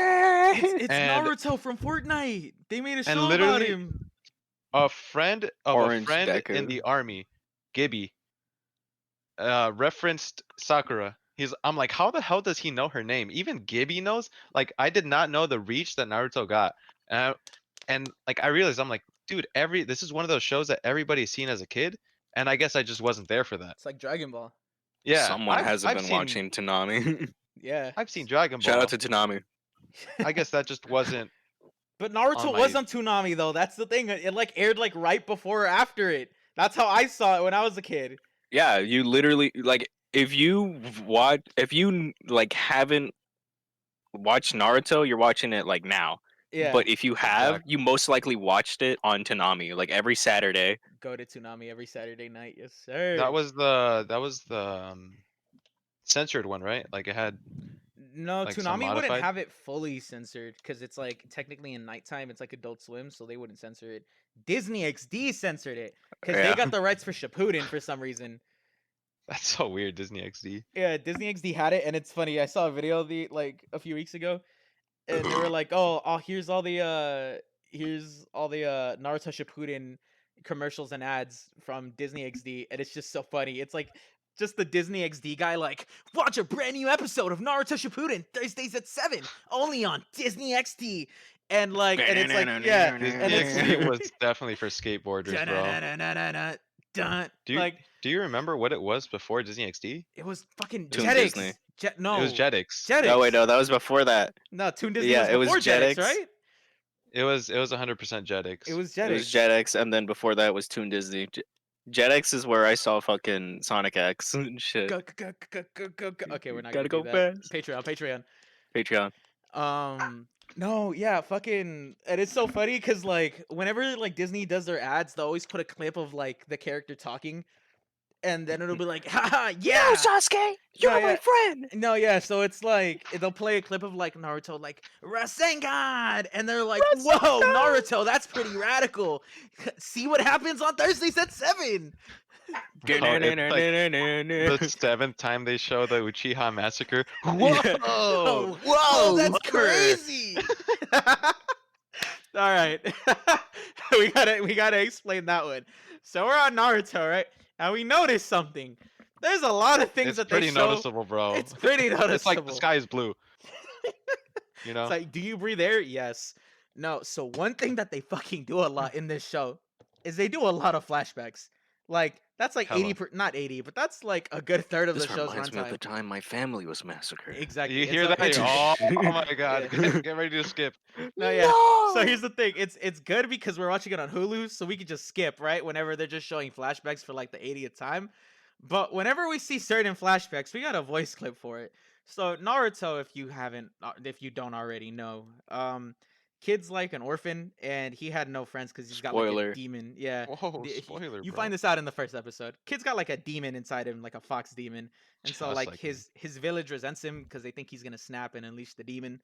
It's And Naruto from Fortnite. They made a and show about literally him. a friend of Orange a friend in Deku. the army, Gibby, referenced Sakura. I'm like, how the hell does he know her name? Even Gibby knows. Like, I did not know the reach that Naruto got. And like I realized, I'm like, dude, this is one of those shows that everybody's seen as a kid, and I guess I just wasn't there for that. It's like Dragon Ball. Yeah, Someone hasn't I've been seen watching Tanami. Yeah. I've seen Dragon Shout Ball. out to Tanami. I guess that just wasn't But on Naruto my. was on Toonami though. That's the thing. It like aired like right before or after it. That's how I saw it when I was a kid. Yeah, you literally like if you like haven't watched Naruto, you're watching it like now. Yeah. But if you have, Exactly. you most likely watched it on Tanami, like every Saturday. Go to Toonami every Saturday night. Yes, sir. That was the censored one, right? Like it had No, like some Toonami wouldn't modified. have it fully censored because it's like technically in nighttime. It's like Adult Swim, so they wouldn't censor it. Disney XD censored it because they Yeah. got the rights for Shippuden for some reason. That's so weird, Disney XD. Yeah, Disney XD had it, and it's funny. I saw a video of the like a few weeks ago, and they were like, "Oh, here's all the Naruto Shippuden commercials and ads from Disney XD," and it's just so funny. It's like just the Disney XD guy like, "Watch a brand new episode of Naruto Shippuden Thursdays at 7, only on Disney XD," and like, and it's like, yeah, Disney and it's XD was definitely for skateboarders, bro. dun. Do you Like do you remember what it was before Disney XD? it was fucking Toon Jetix. Disney. No, It was Jetix. Jetix. Oh wait, no, that was before that. No, Toon Disney Yeah, was it was before Jetix, Jetix. right? It was 100% Jetix. It was It Jetix. was Jetix, and then before that was Toon Disney. Jetix is where I saw fucking Sonic X and shit. Go. Okay, we're not Gotta gonna go do that. fast. Patreon. Patreon. No, yeah, fucking, and it's so funny because like whenever like Disney does their ads, they'll always put a clip of like the character talking, and then it'll be like, haha, yeah. Sasuke, you're my friend. No, yeah, so it's like they'll play a clip of like Naruto, like Rasengan, and they're like, "Whoa, Naruto, that's pretty radical." See what happens on Thursdays at 7. Bro, it's like the 7th time they show the Uchiha massacre. Whoa! Whoa, that's crazy. All right, we gotta explain that one. So we're on Naruto, right? And we noticed something. There's a lot of things It's that they pretty show. noticeable, bro. It's pretty noticeable. It's like the sky is blue. You know? It's like, do you breathe air? Yes. No. So one thing that they fucking do a lot in this show is they do a lot of flashbacks. Like that's like Hella. not 80, but that's like a good third of This the show's reminds me of the runtime. time my family was massacred. Exactly. You It's hear a that? it's Oh, Shh. oh my God! yeah. Get ready to skip. No, yeah. So No! here's the thing. It's good because we're watching it on Hulu, so we can just skip, right? Whenever they're just showing flashbacks for like the 80th time. But whenever we see certain flashbacks, we got a voice clip for it. So Naruto, if you don't already know, kid's like an orphan, and he had no friends because he's got like a Spoiler. demon. Yeah, Whoa, spoiler, you bro. find this out in the first episode. Kid's got like a demon inside him, like a fox demon, and so Just like like me. his village resents him because they think he's gonna snap and unleash the demon.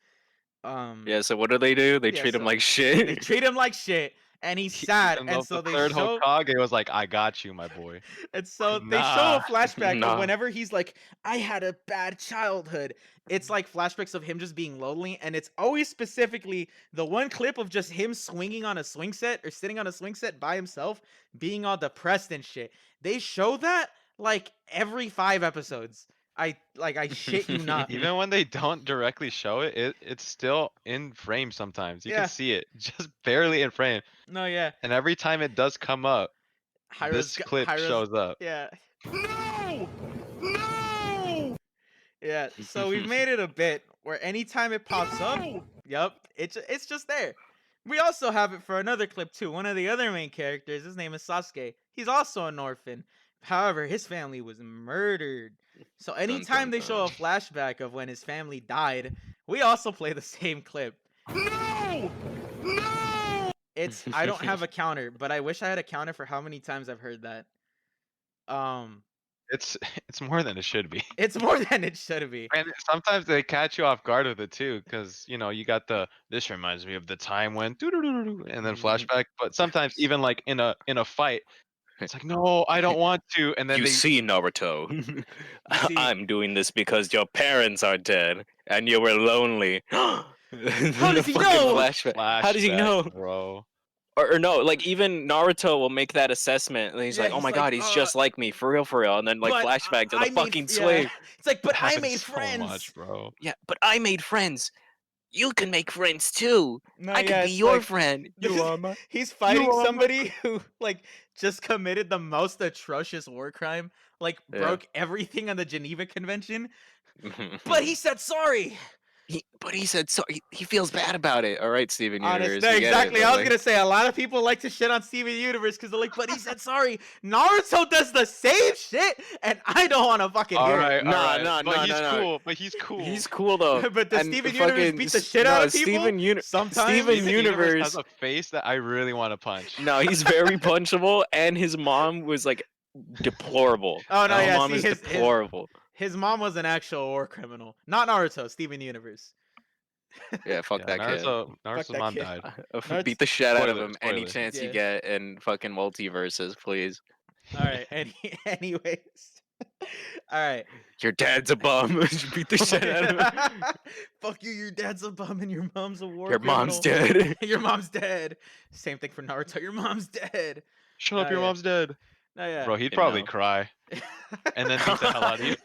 Yeah, so what do? They Yeah, treat him so like they shit. treat him like shit, and he's sad, Even and though so the they third show Hokage was like, "I got you, my boy." and so they show a Nah. flashback of Nah. whenever he's like, I had a bad childhood. It's like flashbacks of him just being lonely, and it's always specifically the one clip of just him swinging on a swing set or sitting on a swing set by himself, being all depressed and shit. They show that like every 5 episodes. I shit you not. Even when they don't directly show it, it's still in frame sometimes. You can Yeah. see it just barely in frame. No, yeah. And every time it does come up, this clip shows up. Yeah. No! No! Yeah, so we've made it a bit where anytime it pops up, yep, it's just there. We also have it for another clip too. One of the other main characters, his name is Sasuke. He's also an orphan. However, his family was murdered. So anytime they show a flashback of when his family died, we also play the same clip. No! No! I don't have a counter, but I wish I had a counter for how many times I've heard that. It's more than it should be. It's more than it should be. And sometimes they catch you off guard with it too, because you got this reminds me of the time when doo-doo-doo-doo-doo, and then flashback. But sometimes even like in a fight, it's like, no, I don't want to, and then You they see, Naruto, see- I'm doing this because your parents are dead and you were lonely. How does he know? How does he know? bro? Or no, like even Naruto will make that assessment, and he's Yeah, like, "Oh he's my like, god, he's just like me, for real," and then like but flashback to the I made- fucking yeah. slave. It's like, but I Happens made so friends. much, bro. Yeah, but I made friends. You can make friends too. No, I yeah, could be it's your like- friend. He's fighting are my somebody who like just committed the most atrocious war crime, like Yeah. broke everything on the Geneva Convention, but he said sorry. But he said so. He feels bad about it. All right, Steven Honest, Universe. no, we get it, exactly. but, I was like- gonna say a lot of people like to shit on Steven Universe because they're like, but he said sorry. Naruto does the same shit, and I don't want to fucking hear it. Nah, but he's nah. cool. But he's cool. He's cool though. But does And Steven Universe fucking beat the s- shit no, out of people? Steven Sometimes. Steven Steven Universe. has a face that I really want to punch. No, he's very punchable, and his mom was like deplorable. Oh, no, his yeah, mom see, is his- deplorable. His mom was an actual war criminal, not Naruto. Steven Universe. Yeah, fuck that kid. Naruto's that mom kid. died. Beat the shit out of Spoiler, him any spoiler. chance Yeah. you get in fucking multiverses, please. All right. Anyways. All right. Your dad's a bum. Beat the shit out of him. Fuck you. Your dad's a bum and your mom's a war. Your mom's criminal. dead. Your mom's dead. Same thing for Naruto. Your mom's dead. Shut up, Oh, your yeah. mom's dead. No, yeah. Bro, he'd You probably know. cry and then beat the hell out of you.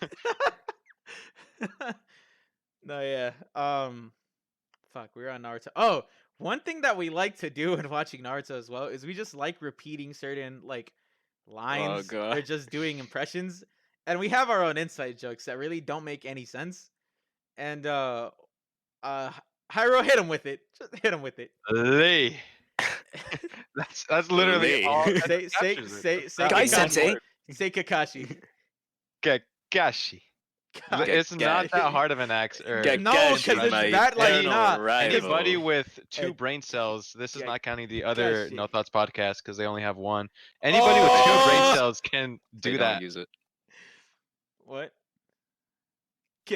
No, yeah. Fuck, we're on Naruto. Oh, one thing that we like to do when watching Naruto as well is we just like repeating certain like lines or God. just doing impressions, and we have our own inside jokes that really don't make any sense. And Hyro, hit him with it. Just hit him with it. Lee. That's literally Lee. all. Say Guy Kakashi. sensei. Say Kakashi. Kakashi. It's not that hard of an accent. Get- No, Kakashi, because it's my that like eternal not. rival. Anybody with two Hey. brain cells, this is Yeah, not counting the other Kakashi. No Thoughts podcast because they only have one. Anybody with two Oh! brain cells can They do don't that. use it. What?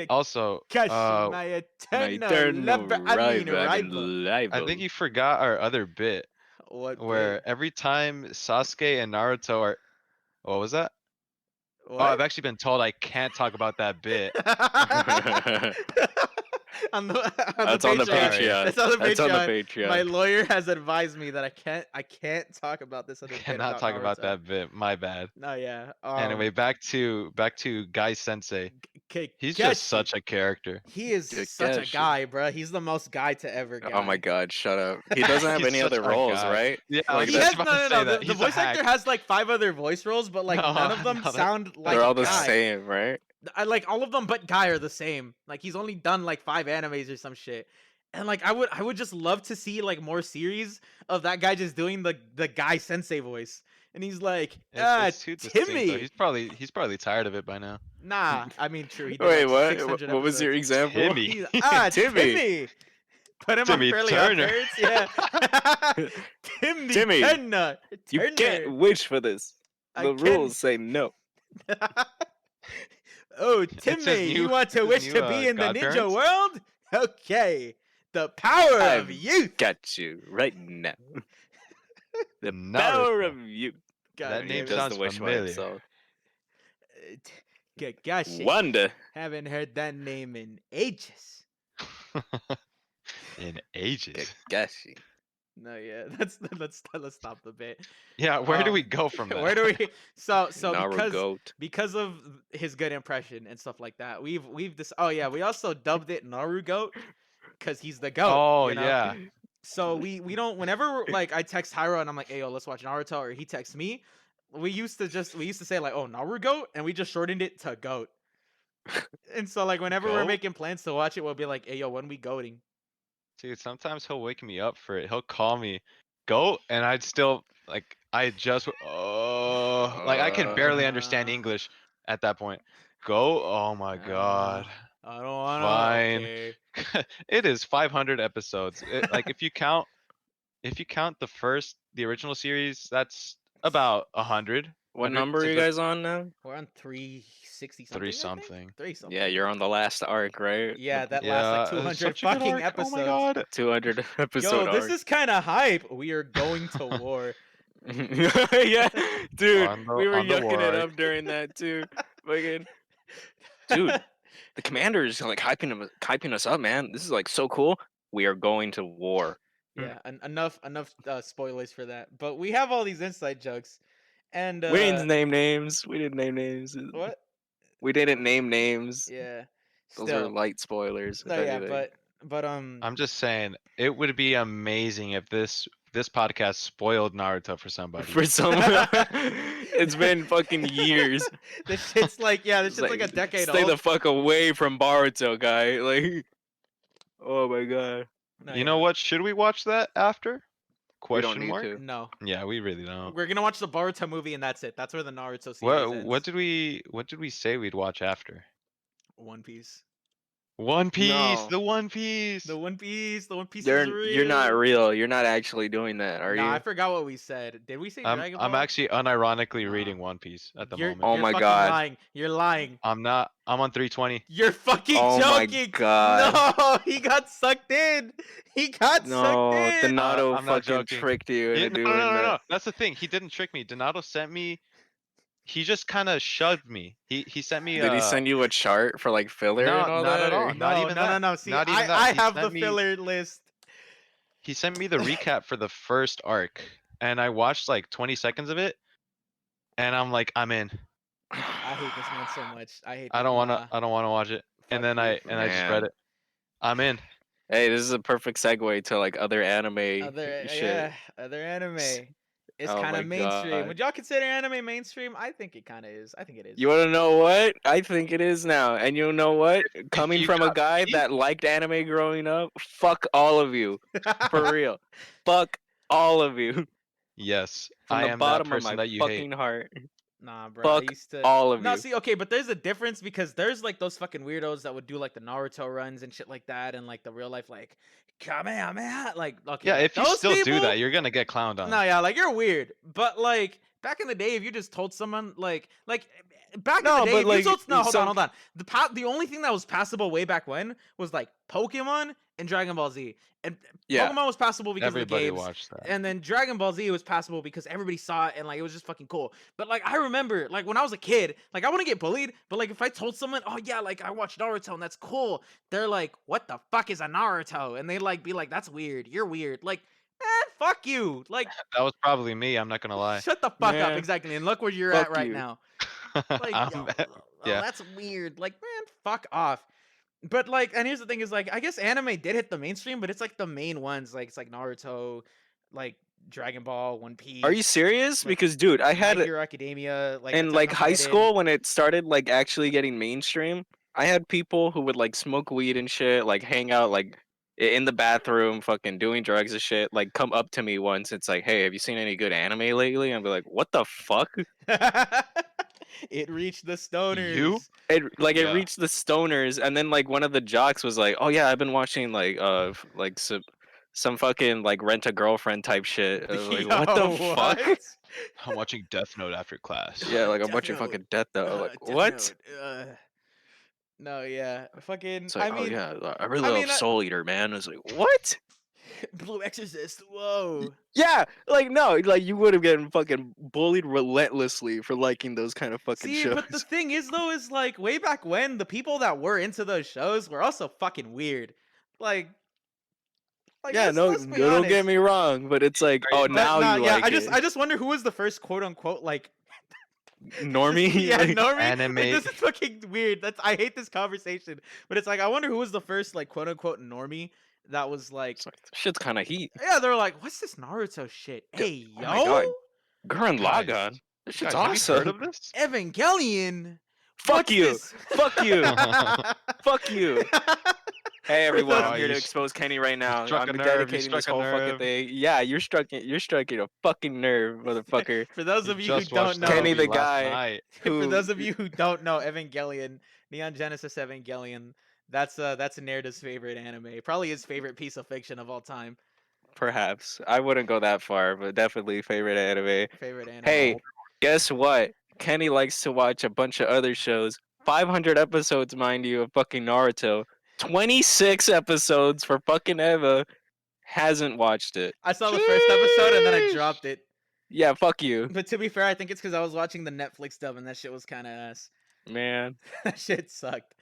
Also, Kakashi, uh, my My eternal rival. I think you forgot our other bit What? where every time Sasuke and Naruto are. What was that? What? Oh, I've actually been told I can't talk about that bit. on the That's on the Patreon. Patreon. That's on the That's on the Patreon. My Patreon. lawyer has advised me that I can't talk about this other bit Cannot about talk about Naruto. that bit. My bad. No, yeah. Anyway, back to Guy Sensei. He's just such a character. He is such a Kakashi. guy, bro. He's the most guy to ever guy. Oh my god, shut up. He doesn't have He's any such other a roles, guy. right? Yeah, Like, He that's has about no, to no, say no. that. The He's a voice actor hack. has like 5 other voice roles, but like No, none of them no, sound like They're all the Guy. same, right? I like all of them, but Guy are the same. Like he's only done like 5 animes or some shit. And like I would just love to see like more series of that guy just doing the Guy Sensei voice. And he's like, It's too distinct, though. Timmy. He's probably tired of it by now. Nah, I mean true. He did Wait, like what? 600 What was your episodes. example? Timmy. He's, Timmy. Timmy. Put him Timmy on Fairly Turner. Odd Parents, yeah. Timmy, Turner. You can't wish for this. I The can't- rules say no. Oh, his Timmy, you new- want to his wish new, to be in the ninja godparents? world? Okay. The power of I've youth. Got you right now. The Naruto. power of you. God That damn name it. Just sounds the wish familiar. episode. Kakashi. Wonder. Haven't heard that name in ages. In ages. Kakashi. No, yeah, let's stop the bit. Yeah, where do we go from that? Where do we? So Naruto. because of his good impression and stuff like that, we've this. Oh yeah, we also dubbed it Naruto because he's the goat. Oh you know? yeah. So we don't. Whenever like I text Jairo and I'm like, hey yo, let's watch Naruto, or he texts me, we used to say like, oh, Naruto, and we just shortened it to goat. And so like whenever we're Goat? making plans to watch it, we'll be like, hey yo, when we goating? Dude, sometimes he'll wake me up for it. He'll call me, go, and I'd still like I just like I could barely understand English at that point. Go? Oh my god. I don't wanna. Fine. Okay. It is 500 episodes. Like if you count the original series, that's about 100. What 100 number are you since guys on now? We're on 360 something. Three I think? something. 3 something. Yeah, you're on the last arc, right? Yeah, that Yeah, last like it's 200 such a good fucking arc. episodes. Oh my god. 200 episode Yo, this arc. is kind of hype. We are going to war. Yeah, dude, On the- we were on the yucking it war. up during that too. Fucking, dude, the commander is like hyping us up, man. This is like so cool. We are going to war. Yeah, enough spoilers for that. But we have all these inside jokes, and We didn't name names. We didn't name names. what? We didn't name names. Yeah, Those still. are light spoilers. No, if yeah, anything. but I'm just saying, it would be amazing if this podcast spoiled Naruto for somebody. for someone, it's been fucking years. this shit's like this It's shit's like a decade Stay old. the fuck away from Boruto, guy. Like, oh my god. No, You know yeah. what? Should we watch that after? We don't Question need mark? to. No, Yeah, we really don't. we're gonna watch the Boruto movie, and that's it. That's where the Naruto series What ends. what did we say we'd watch after? One Piece. One Piece, No. the One Piece. The One Piece is You're not real. You're not actually doing that, are Nah, I you? forgot what we said. Did we say Dragon Ball? I'm actually unironically Nah. reading One Piece at the You're, moment. Oh you're my fucking God. Lying. You're lying. I'm not. I'm on 320. You're fucking Oh my joking. God. No, he got sucked in. He got No, sucked in. Donato I'm not fucking joking. tricked you Yeah, into no, doing no, no, that. no. That's the thing. He didn't trick me. Donato sent me. He just kind of shoved me. He sent me. Did he send you a chart for like filler No, and all not that? at all. or- Not even that. No. See, Not even that. I He have the sent me- filler list. He sent me the recap for the first arc, and I watched like 20 seconds of it, and I'm like, I'm in. I hate this man so much. I don't wanna. I don't wanna watch it. And then I just Man. read it. I'm in. Hey, this is a perfect segue to like other anime shit. Other anime. It's Oh kind my of mainstream. God. Would y'all consider anime mainstream? I think it kind of is. I think it is. You want to know what? I think it is now. And you know what? Coming you from a got guy me- that liked anime growing up, fuck all of you. For real. Fuck all of you. Yes, From I the am that bottom of person my that you fucking hate. heart. Nah, bro. Fuck I used to. all of No, you. see, okay, but there's a difference because there's like those fucking weirdos that would do like the Naruto runs and shit like that, and like the real life like Kamehameha. Like, okay, Yeah, if you those still do people- that, you're gonna get clowned on. No, yeah, like you're weird, but like back in the day, if you just told someone back in No, the day, but, if you like, told hold on, some- hold on. The only thing that was passable way back when was like Pokemon and Dragon Ball Z. And Yeah. Pokemon was passable because Everybody of the games. watched that. And then Dragon Ball Z was passable because everybody saw it and like it was just fucking cool. But like I remember like when I was a kid, like I wouldn't get bullied, but like if I told someone, oh yeah, like I watched Naruto and that's cool, they're like, what the fuck is a Naruto? And they like be like, that's weird. You're weird. Like, man, fuck you. Like, That was probably me. I'm not gonna lie. shut the fuck up. Man, Exactly. And look where you're at fuck right you. now. Like, I'm- oh, yeah. that's weird. Like, man, fuck off. But like, and here's the thing: is like, I guess anime did hit the mainstream, but it's like the main ones. Like, it's like Naruto, like Dragon Ball, One Piece. Are you serious? like, Because, dude, I My had Hero Academia, like in Attack like on high Titan. school when it started like actually getting mainstream. I had people who would like smoke weed and shit, like hang out like in the bathroom, fucking doing drugs and shit. Like come up to me once. It's like, hey, have you seen any good anime lately? And I'd be like, what the fuck? It reached the stoners. You? It like it Yeah. reached the stoners, and then like one of the jocks was like, "Oh yeah, I've been watching like like some fucking like Rent a Girlfriend type shit." I was like, what the Yo, fuck? what? I'm watching Death Note after class. Yeah, like I'm Death watching Note. fucking Death Note. I'm like, Death what? Note, No, yeah, fucking. It's like, I mean, oh yeah, I really I love mean, Soul Eater, man. I was like, what? Blue Exorcist. Whoa. Yeah, like no, like you would have gotten fucking bullied relentlessly for liking those kind of fucking See, shows. but the thing is, though, is like way back when the people that were into those shows were also fucking weird. Like, Yeah, no, let's be don't get honest. me wrong, but it's like, Are you- oh, But now nah, you yeah, like I just wonder who was the first quote unquote like normie. yeah, Like, normie. Anime. Like, this is fucking weird. I hate this conversation, but it's like I wonder who was the first like quote unquote normie that was like, it's like, shit's kind of heat. yeah, they're like, what's this Naruto shit? Hey, Oh yo, my God. Gurren Guys, Lagann. This shit's Guys, have you heard awesome. of this? Evangelion. Fuck What's you. this? Fuck you. Fuck you. Hey For everyone, those- I'm Oh, here to you expose Kenny right now. struck I'm a nerve, you dedicating this struck a whole fucking nerve. thing. Yeah, you're striking a fucking nerve, motherfucker. For those You of you who just don't watched know, that Kenny movie the last guy night. for who those of you who don't know, Evangelion, Neon Genesis Evangelion, that's Nairda's favorite anime. Probably his favorite piece of fiction of all time. perhaps I wouldn't go that far, but definitely favorite anime. Favorite anime. Hey, guess what? Kenny likes to watch a bunch of other shows. 500 episodes, mind you, of fucking Naruto. 26 episodes for fucking Eva. Hasn't watched it. I saw the first episode and then I Sheesh. dropped it. Yeah, fuck you, But to be fair, I think it's because I was watching the Netflix dub and that shit was kind of ass. man. That shit sucked.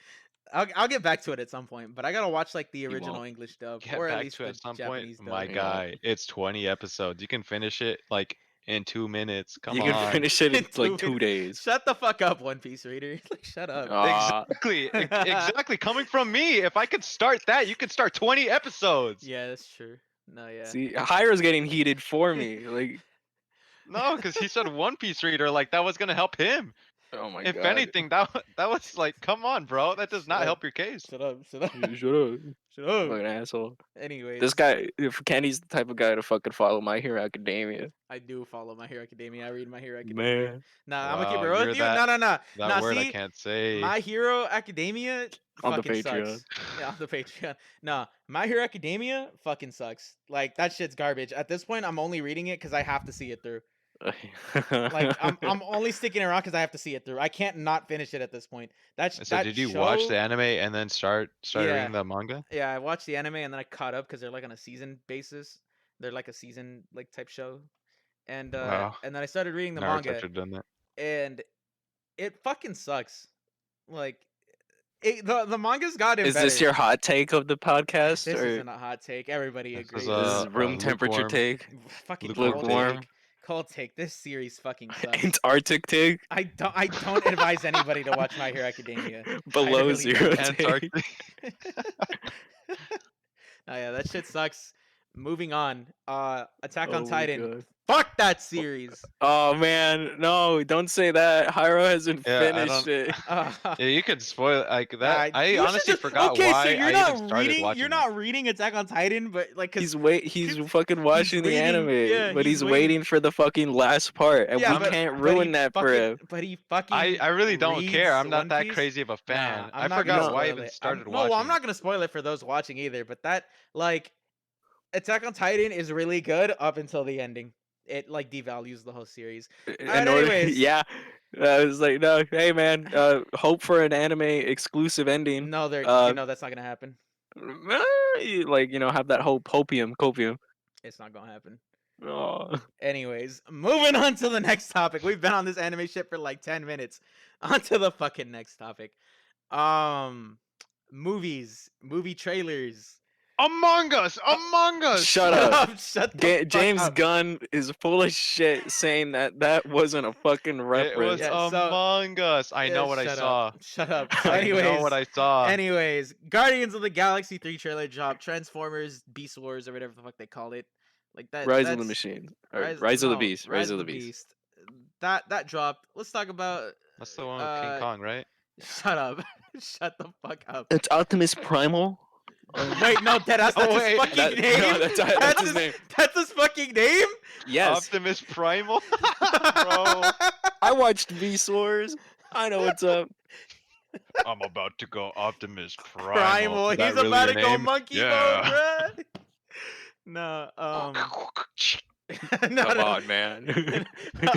I'll get back to it at some point, but I gotta watch like the original won't. English dub Get or at back least to it the at some Japanese point. dub. My Yeah. guy, it's 20 episodes. You can finish it like in 2 minutes. Come You on. can finish it in In like 2 2 days. Shut the fuck up, One Piece reader. Like, shut up. Exactly. Exactly. Coming from me, if I could start that, you could start 20 episodes. Yeah, that's true. No, yeah. See, Hiro's getting heated for me. Like, No, because he said One Piece reader, like that was gonna help him. oh my If god. anything, that was like, come on, bro. That does not Shut up. help your case. Shut up. Shut up. Shut up, Shut up. fucking asshole. Anyways, This guy, if Kenny's the type of guy to fucking follow My Hero Academia. I do follow My Hero Academia. I read My Hero Academia. Man, Nah, I'm gonna keep it Wow, real you're with you. that- No. That Nah, word see, I can't say. My Hero Academia On the fucking Patreon. sucks. Yeah, on the Patreon. Nah, My Hero Academia fucking sucks. Like that shit's garbage. At this point, I'm only reading it because I have to see it through. Like I'm only sticking around because I have to see it through. I can't not finish it at this point. That's So did you watch show- the anime and then start Yeah. reading the manga? Yeah, I watched the anime and then I caught up because they're like on a season basis. They're like a season like type show, and Wow. and then I started reading the Naruto manga, should have done that. and it fucking sucks. Like the manga's gotten Is better. this your hot take of the podcast, This or isn't a hot take. Everybody This is agrees. this is a room temperature lukewarm- take, Fucking lukewarm. Cold take. This series fucking sucks. Antarctic take, I don't advise anybody to watch My Hero Academia. below really zero don't. take? Antarctic. Oh yeah, that shit sucks. Moving on. Attack Oh on my Titan. God. Fuck that series. Oh man, no! Don't say that. Hiro hasn't Yeah, I finished it. Yeah, you could spoil it like that. Nah, I you should honestly just- forgot okay, why so you're I not even started reading. watching You're it. not reading Attack on Titan, but like, cause He's fucking watching the waiting- anime, yeah, but he's he's waiting for the fucking last part, and Yeah, we but- can't but ruin he that for fucking- him. But he fucking. I really don't care. I'm reads not One that Piece. crazy of a fan. Nah, I I'm not forgot gonna why I spoil even it. started No, watching. well, I'm not gonna spoil it for those watching either. But that like, Attack on Titan is really good up until the ending. it like devalues the whole series. In Alright, order, anyways. yeah. I was like, no, hey man, hope for an anime exclusive ending. No, you Uh, know that's not gonna happen. like have that copium. It's not gonna happen. Oh. Anyways, moving on to the next topic. We've been on this anime shit for like 10 minutes. On to the fucking next topic. Um movies, movie trailers. Among Us, Among Us. Shut up. Shut the fuck James up. Gunn is full of shit saying that wasn't a fucking It was reference. Yeah, so Among Us. I know what I shut saw. up. Shut up. So I know what I saw. anyways, Guardians of the Galaxy 3 trailer dropped, Transformers Beast Wars or whatever the fuck they called it. Like that Rise of the that's Machine. Or Rise of the Beast. Rise of the Beast. Beast. That dropped. Let's talk about That's the one with King Kong, right? shut up. Shut the fuck up. It's Optimus Primal. Wait, no, that's Oh, his wait, fucking that- name. no, that's his name. That's his fucking name. Yes. Optimus Primal. Bro, I watched Vsauce. I know what's up. I'm about to go Optimus Primal. Primal. Is that He's really about to your go name? monkey Yeah. mode, bruh. No, Come no. on, man.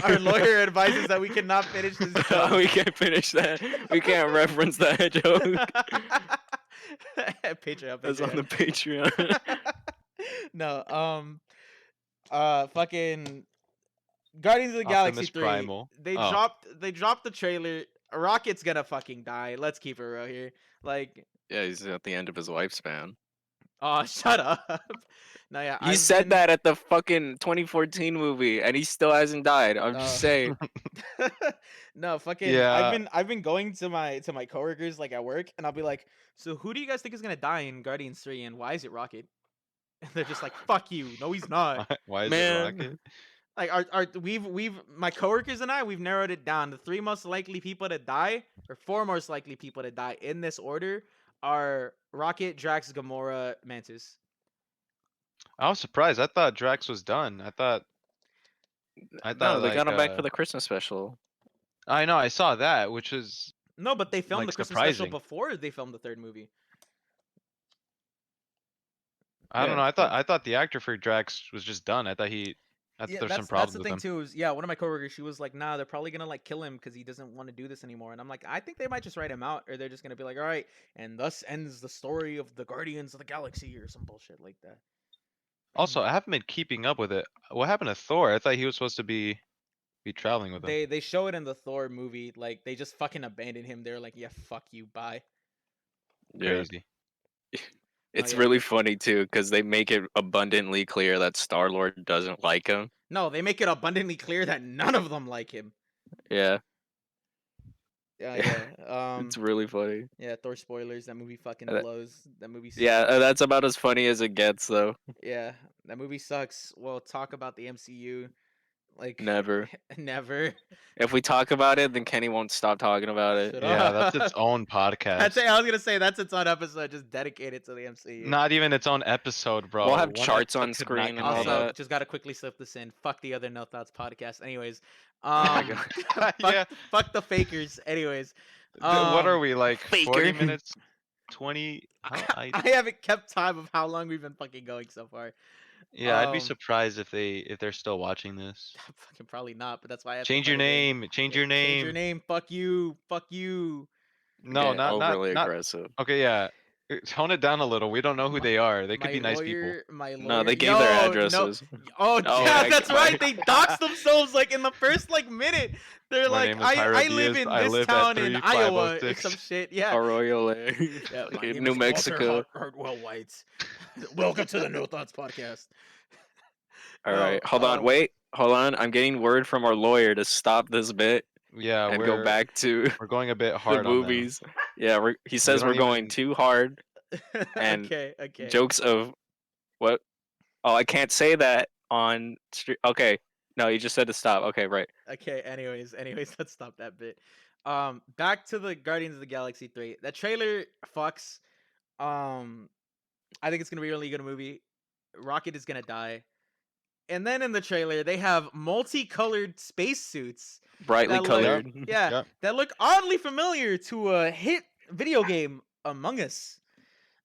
Our lawyer advises that we cannot finish this joke. We can't finish that. We can't reference that joke. Patreon. That's on the Patreon. No, fucking Guardians of the Galaxy Optimus 3. Primal. They Oh. dropped the trailer. Rocket's gonna fucking die. Let's keep it real here. Like, Yeah, he's at the end of his lifespan. oh, shut up. No, yeah, He I've said been- that at the fucking 2014 movie, and he still hasn't died. I'm just saying. No, fucking. Yeah. I've been going to my coworkers like at work, and I'll be like, "So who do you guys think is gonna die in Guardians 3, and why is it Rocket?" And they're just like, "Fuck you, no, he's not." Why is Man. it Rocket? Like, we've my coworkers and we've narrowed it down. The 3 most likely people to die, or 4 most likely people to die in this order, are Rocket, Drax, Gamora, Mantis. I was surprised. I thought Drax was done. I thought No, they like got him back for the Christmas special. I know, I saw that, which was No, but they filmed Like, the Christmas special surprising. before they filmed the 3rd movie. I don't Yeah, know. I but- thought the actor for Drax was just done. I thought there's some that's problems the with thing him. too. Is yeah, one of my coworkers, she was like, "Nah, they're probably gonna like kill him because he doesn't want to do this anymore." And I'm like, I think they might just write him out, or they're just gonna be like, "All right," and thus ends the story of the Guardians of the Galaxy or some bullshit like that. Also, I haven't been keeping up with it. What happened to Thor? I thought he was supposed to be traveling with him. They show it in the Thor movie, like they just fucking abandoned him. They're like, "Yeah, fuck you, bye." Yeah. Crazy. It's yeah. really funny too, because they make it abundantly clear that Star Lord doesn't like him. No, they make it abundantly clear that none of them like him. Yeah, Yeah. it's really funny. Yeah, Thor spoilers. That movie fucking Uh, blows. That movie. Yeah, sucks. that's about as funny as it gets, though. Yeah, that movie sucks. We'll talk about the MCU. Like Never. never. If we talk about it, then Kenny won't stop talking about it. Shut Yeah, that's up. its own podcast. I was gonna say that's its own episode, just dedicated to the MCU. Not even its own episode, bro. We'll have One charts episode on could not screen and all contain Also, that. just gotta quickly slip this in. Fuck the other No Thoughts podcast. Anyways, my fuck, Yeah. fuck the fakers. Anyways, What are we like? 40 Faker. minutes? 20? I haven't kept time of how long we've been fucking going so far. Yeah, I'd be Um, surprised if they're still watching this. Fucking probably not, but that's why I have to Change your cut it in. name. Change your name. Change your name. Fuck you. Fuck you. No, Get not overly not. aggressive. Okay, yeah. Tone it down a little. We don't know who they are. They could be nice people. My lawyer. No, they gave their Yo, addresses. Oh, Oh, yeah, my that's God. right. They doxed themselves like in the first like minute. They're My like, name is Jairo I live Diaz. in I this live at town in Iowa or 3506. some shit. Yeah. Arroyo, Yeah, my fucking name New is Walter Mexico. Hartwell White. Welcome to the No Thoughts podcast. All No, right, hold on, wait, hold on. I'm getting word from our lawyer to stop this bit Yeah, and we're go back to we're going a bit the hard on them. movies. Yeah, he says don't we're going even- too hard. And okay. Jokes of what? Oh, I can't say that on street. Okay, no, you just said to stop. Okay, right. Okay, anyways, let's stop that bit. Back to the Guardians of the Galaxy 3. That trailer fucks. I think it's gonna be a really good movie. Rocket is gonna die. And then in the trailer, they have multicolored spacesuits. Brightly That look- colored. Yeah, Yep. that look oddly familiar to a hit video game, Among Us.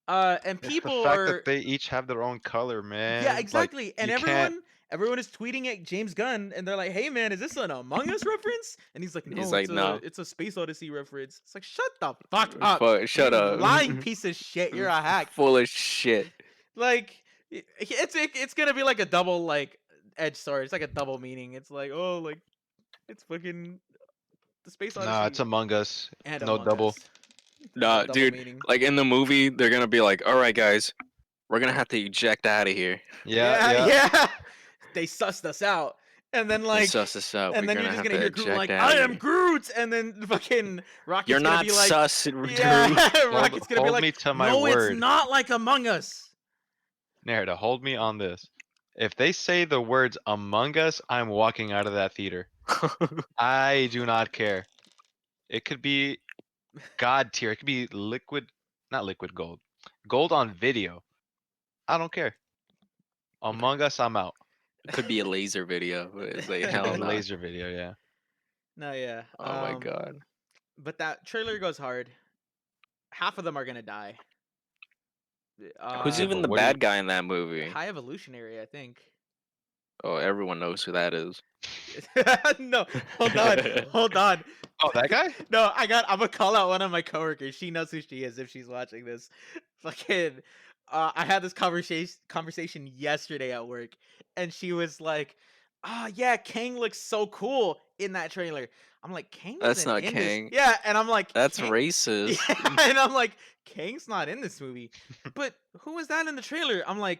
And It's people the fact are that they each have their own color, man. yeah, Like, exactly. And you can't- everyone is tweeting at James Gunn, and they're like, "Hey man, is this an Among Us reference?" And he's like, "No, He's like, no. it's a Space Odyssey reference." It's like, shut the fuck up, Shut you up. lying piece of shit. You're a hack. Full of shit. Like, it's gonna be like a double like edge sword. It's like a double meaning. It's like, oh, like it's fucking the Space Odyssey Nah, it's Among Us. and No Among double. Us. Nah, Double dude. meaning. Like in the movie, they're gonna be like, "All right, guys, we're gonna have to eject out of here." Yeah. They sussed us out, and then They like, suss us out. and We're then you're gonna just have gonna to hear Groot eject like, out "I of am here. Groot," and then fucking Rocket's You're gonna not be like, sus, "Yeah." Drew. Rocket's gonna be hold like, me to my "No, it's word. not like Among Us." Nairda, hold me on this. If they say the words Among Us, I'm walking out of that theater. I do not care. It could be God tier. It could be not liquid gold. Gold on video. I don't care. Among Us, I'm out. Could be a laser video. But it's like, Could be hell a no. laser video, yeah. No, yeah. Oh my god. But that trailer goes hard. Half of them are gonna die. Who's Yeah, even but the what do you- bad guy in that movie? High Evolutionary, I think. Oh, everyone knows who that is. No, hold on. Oh, that guy? No, I'm gonna call out one of my coworkers. She knows who she is if she's watching this. Fucking, I had this conversation yesterday at work, and she was like, "Ah, yeah, Kang looks so cool in that trailer." I'm like, "Kang That's isn't not in this." Kang. Yeah, and I'm like, That's "Kang-" racist. Yeah, and I'm like, "Kang's not in this movie." But who was that in the trailer? I'm like,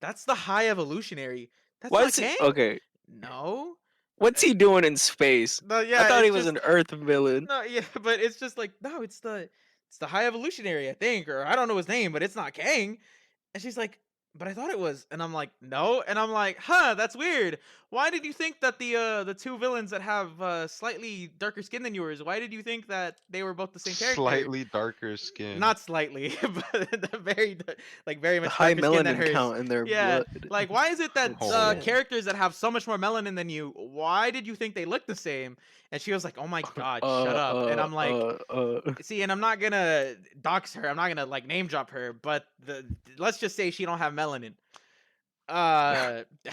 "That's the High Evolutionary. That's Why not is he Kang." okay? No. What's he doing in space? No, yeah, I thought he it's was just an Earth villain. no, yeah, but it's just like no, it's the High Evolutionary, I think, or I don't know his name, but it's not Kang. And she's like, but I thought it was, and I'm like, no, and I'm like, huh, that's weird. Why did you think that the two villains that have slightly darker skin than yours? Why did you think that they were both the same character? Slightly darker skin. Not slightly, but very The much high darker skin than melanin hers. count in their Yeah, blood. like why is it that Oh. characters that have so much more melanin than you? Why did you think they look the same? And she was like, "Oh my god, shut up!" And I'm like, "See," and I'm not gonna dox her. I'm not gonna like name drop her, but let's just say she don't have melanin. Uh, No,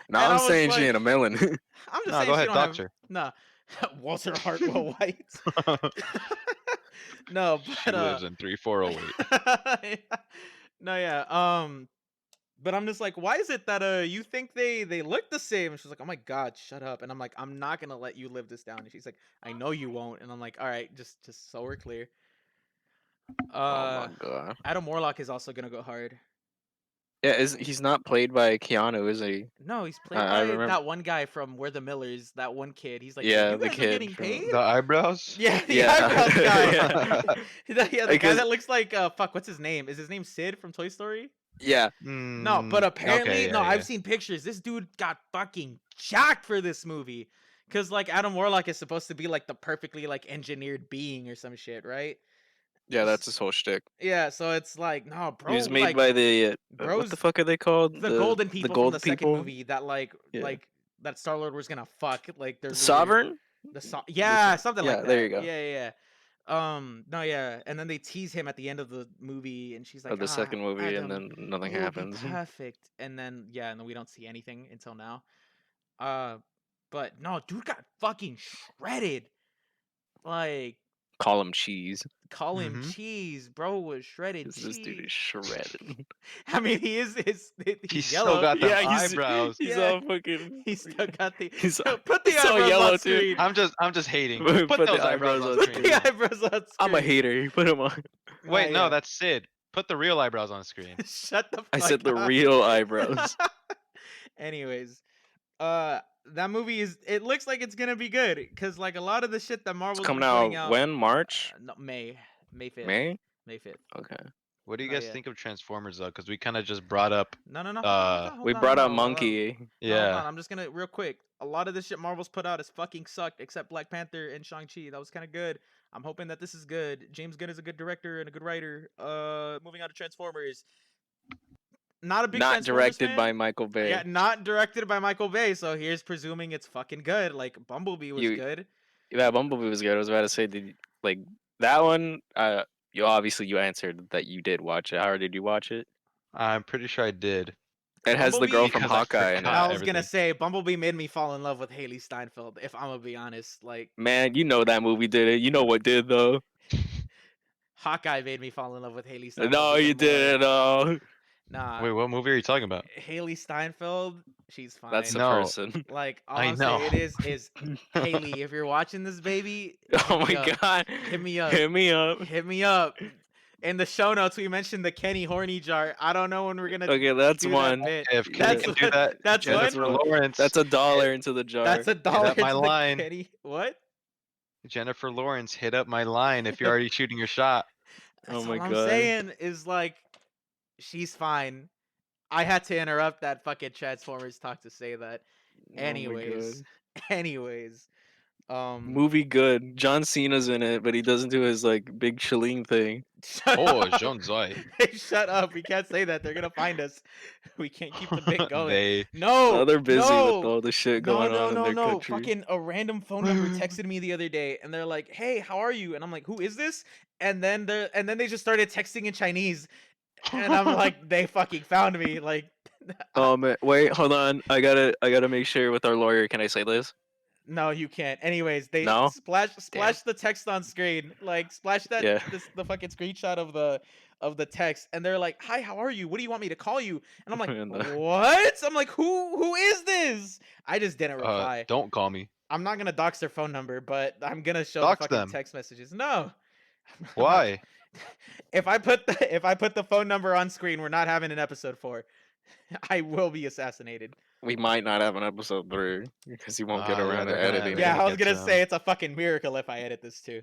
and I I'm was saying she like- ain't a melanin. I'm just No, saying go she ahead, don't dox have. her. No, Walter Hartwell White. No, She but lives in 3408. no, yeah. But I'm just like, why is it that you think they look the same? And she's like, oh my god, shut up. And I'm like, I'm not gonna let you live this down. And she's like, I know you won't. And I'm like, all right, just so we're clear. Oh my god. Adam Warlock is also gonna go hard. Yeah, he's not played by Keanu, is he? No, he's played I by remember. that one guy from We're the Millers. That one kid. He's like, Yeah, you the guys are kid getting from- paid. The eyebrows? Yeah, the Yeah. eyebrows guy. Yeah. Yeah, the guy Because- that looks like fuck. What's his name? Is his name Sid from Toy Story? Yeah. No, but apparently, okay, yeah, no, yeah. I've seen pictures. This dude got fucking jacked for this movie. Cause like Adam Warlock is supposed to be like the perfectly like engineered being or some shit, right? Yeah, that's his whole shtick. Yeah, so it's like, no, bro. He was made like, by the what bros- the fuck are they called? the golden people the from gold the people? second movie that Yeah. like that Star Lord was gonna fuck. Like there's Sovereign? yeah, something yeah, like that. there you go. Yeah. No, yeah, and then they tease him at the end of the movie, and she's like, Of the second movie, Adam, and then nothing you'll be happens. perfect. And then yeah, and then we don't see anything until now. But no, dude got fucking shredded. Like Call him cheese. call him Mhm. cheese, bro was shredded. This dude cheese. is shredded. I mean, he is. He's He's yellow. still got the Yeah, he's- eyebrows. He's Yeah. all fucking. He's still got the. He's Put the he's all eyebrows yellow, on too. screen. I'm just hating. Put Put the those eyebrows eyebrows on on Put screen. the eyebrows on screen. I'm a hater. You put him on. Wait, yeah. no, that's Sid. Put the real eyebrows on screen. Shut the fuck I said the up. real eyebrows. Anyways, that movie is. It looks like it's gonna be good because like a lot of the shit that Marvel's It's coming been putting out when? March? No, May 5th. May? May 5th. Okay. What do you Not guys yet. think of Transformers though? Because we kind of just brought up. No. We brought up Monkey. No, hold on, Yeah. I'm just gonna real quick. A lot of this shit Marvel's put out is fucking sucked, except Black Panther and Shang-Chi. That was kind of good. I'm hoping that this is good. James Gunn is a good director and a good writer. Moving on to Transformers. Not a big Not Transformers directed fan. by Michael Bay. Yeah, not directed by Michael Bay. So here's presuming it's fucking good. Like Bumblebee was You- good. Yeah, Bumblebee was good. I was about to say, like that one? You obviously you answered that you did watch it. How did you watch it? I'm pretty sure I did. It has the girl Bumblebee- from Because I Hawkeye in it. forgot. I was gonna everything. say Bumblebee made me fall in love with Haley Steinfeld. If I'm gonna be honest, like Man, you know that movie did it. You know what did though? Hawkeye made me fall in love with Haley Steinfeld. No, even you more. didn't. Nah, Wait, what movie are you talking about? Haley Steinfeld, she's fine. That's the No. person. Like all I I'm saying know. is Haley, if you're watching this, baby, Oh hit me my up. god. Hit me up. Hit me up. Hit me up. In the show notes, we mentioned the Kenny Horny jar. I don't know when we're gonna Okay, that's do one. that bit. If Kenny That's can do what- that, That's Yeah, one. that's Jennifer one. Lawrence. That's $1 into the jar. That's $1 up my to the line. Kenny. What? Jennifer Lawrence, hit up my line if you're already shooting your shot. That's Oh my all I'm God. saying is like, she's fine. I had to interrupt that fucking Transformers talk to say that. Oh my Anyways, God. anyways, Movie good. John Cena's in it, but he doesn't do his like big Shaleen thing. shut Oh, up. Jean Zoe. Hey, shut up. We can't say that. They're gonna find us. We can't keep the bit going. They. No, Oh, they're busy no. with all the shit No, going no, on in no, their no. country. Fucking a random phone number texted me the other day and they're like, "Hey, how are you?" And I'm like, "Who is this?" And then they just started texting in Chinese. And I'm like, "They fucking found me." Like Oh man, wait, hold on. I gotta make sure with our lawyer. Can I say this? no, you can't. Anyways, they No? splash the text on screen. Like splash that Yeah. the fucking screenshot of the text and they're like, "Hi, how are you? What do you want me to call you?" And I'm like, And, "What?" I'm like, "Who is this?" I just didn't reply. Don't call me. I'm not gonna dox their phone number, but I'm gonna show the Dox fucking them. text messages. No. I'm not- Why? If I put the phone number on screen, we're not having an episode 4. I will be assassinated. we might not have an episode 3 because he won't get Yeah, around to they're gonna- editing they're Yeah, it. gonna I was get gonna some. say it's a fucking miracle if I edit this too.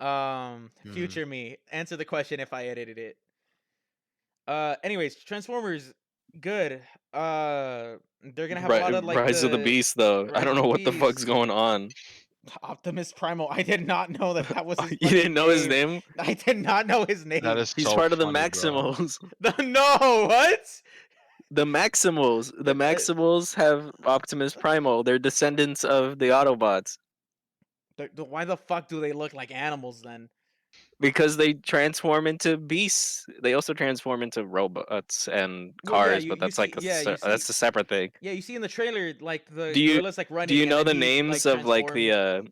Hmm. Future me, answer the question if I edited it. Anyways, Transformers, good. They're gonna have a lot of like Rise of the Beast, though. I Rise don't of know the what the fuck's Beast. going on. Optimus Primal. I did not know that was his. You didn't know his name. name? I did not know his name. That is He's so part of the funny, bro. Maximals. No, what? The Maximals. The Uh, Maximals have Optimus Primal. They're descendants of the Autobots Why the fuck do they look like animals then? because they transform into beasts. They also transform into robots and Well, yeah, cars, you- but you that's like see- yeah, you that's see- a separate thing. Yeah, you see in the trailer like the Do you- gorilla's like running. Do you and know then the he, names like, of like transforms.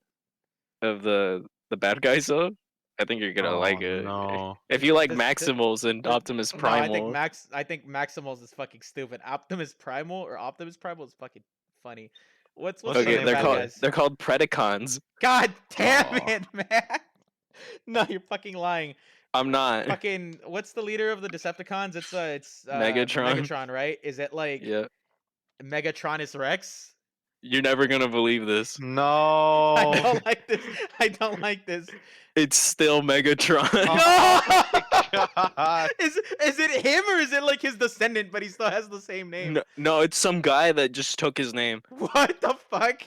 the bad guys though? I think you're gonna like Oh, it. no. If you like This- Maximals and this- Optimus No, Primal, I think Maximals is fucking stupid. Optimus Primal is fucking funny. What's What's the the okay, name name of they're the of bad it? guys? they're called Predacons. God damn Aw. it, man! No, you're fucking lying. I'm not. Fucking, what's the leader of the Decepticons? It's Megatron. Megatron, right? Is it like Yeah, Megatronus Rex? you're never gonna believe this. I No. don't like this. I don't like this. It's still Megatron. Oh my god. Is it him or is it like his descendant, but he still has the same name? No, it's some guy that just took his name. What the fuck?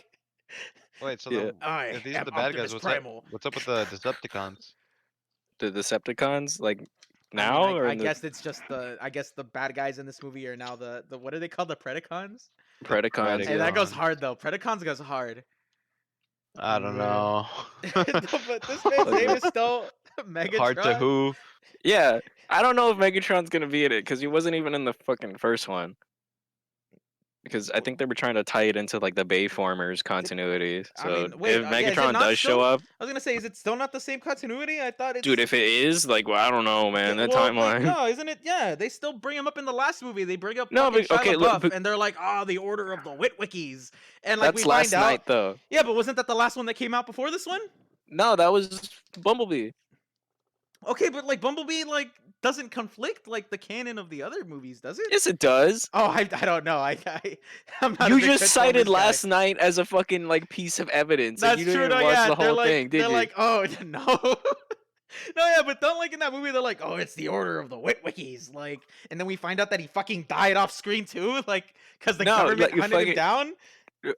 Wait, so Yeah. I if these are am the bad Optimus guys, Primal. what's up with the Decepticons? The Decepticons, like I now mean, or I in the guess it's just I guess the bad guys in this movie are now the what are they called? The Predacons? Predacons. Hey, Yeah. that goes Predacons. hard though. Predacons goes hard. I don't Yeah. know. But this man's name is still Megatron. Hard to who? Yeah, I don't know if Megatron's gonna be in it because he wasn't even in the fucking first one. Because I think they were trying to tie it into like the Bayformers continuity. I So mean, wait, if yeah, is it Megatron not does show still- up, I was gonna say, is it still not the same continuity? I thought it's dude, if it is, like, well, I don't know, man. That well, timeline. no, isn't it? Yeah, they still bring him up in the last movie. They bring up No, fucking but- Shia okay, look, LaBeouf, but- and they're like, "Oh, the Order of the Witwickies," and like That's we last find out. night though. Yeah, but wasn't that the last one that came out before this one? No, that was Bumblebee. Okay, but like Bumblebee like doesn't conflict like the canon of the other movies, does it? Yes, it does. Oh, I don't know. I'm not. a You big just cited Transformers guy. last night as a fucking like piece of evidence. and That's you didn't true. even No, watch yeah, the they're whole like, thing, did they're you? like, oh no, no, yeah, but don't like in that movie. They're like, oh, it's the Order of the Witwickies, like, and then we find out that he fucking died off screen too, like, because the No, government like, you hunted him fucking- down.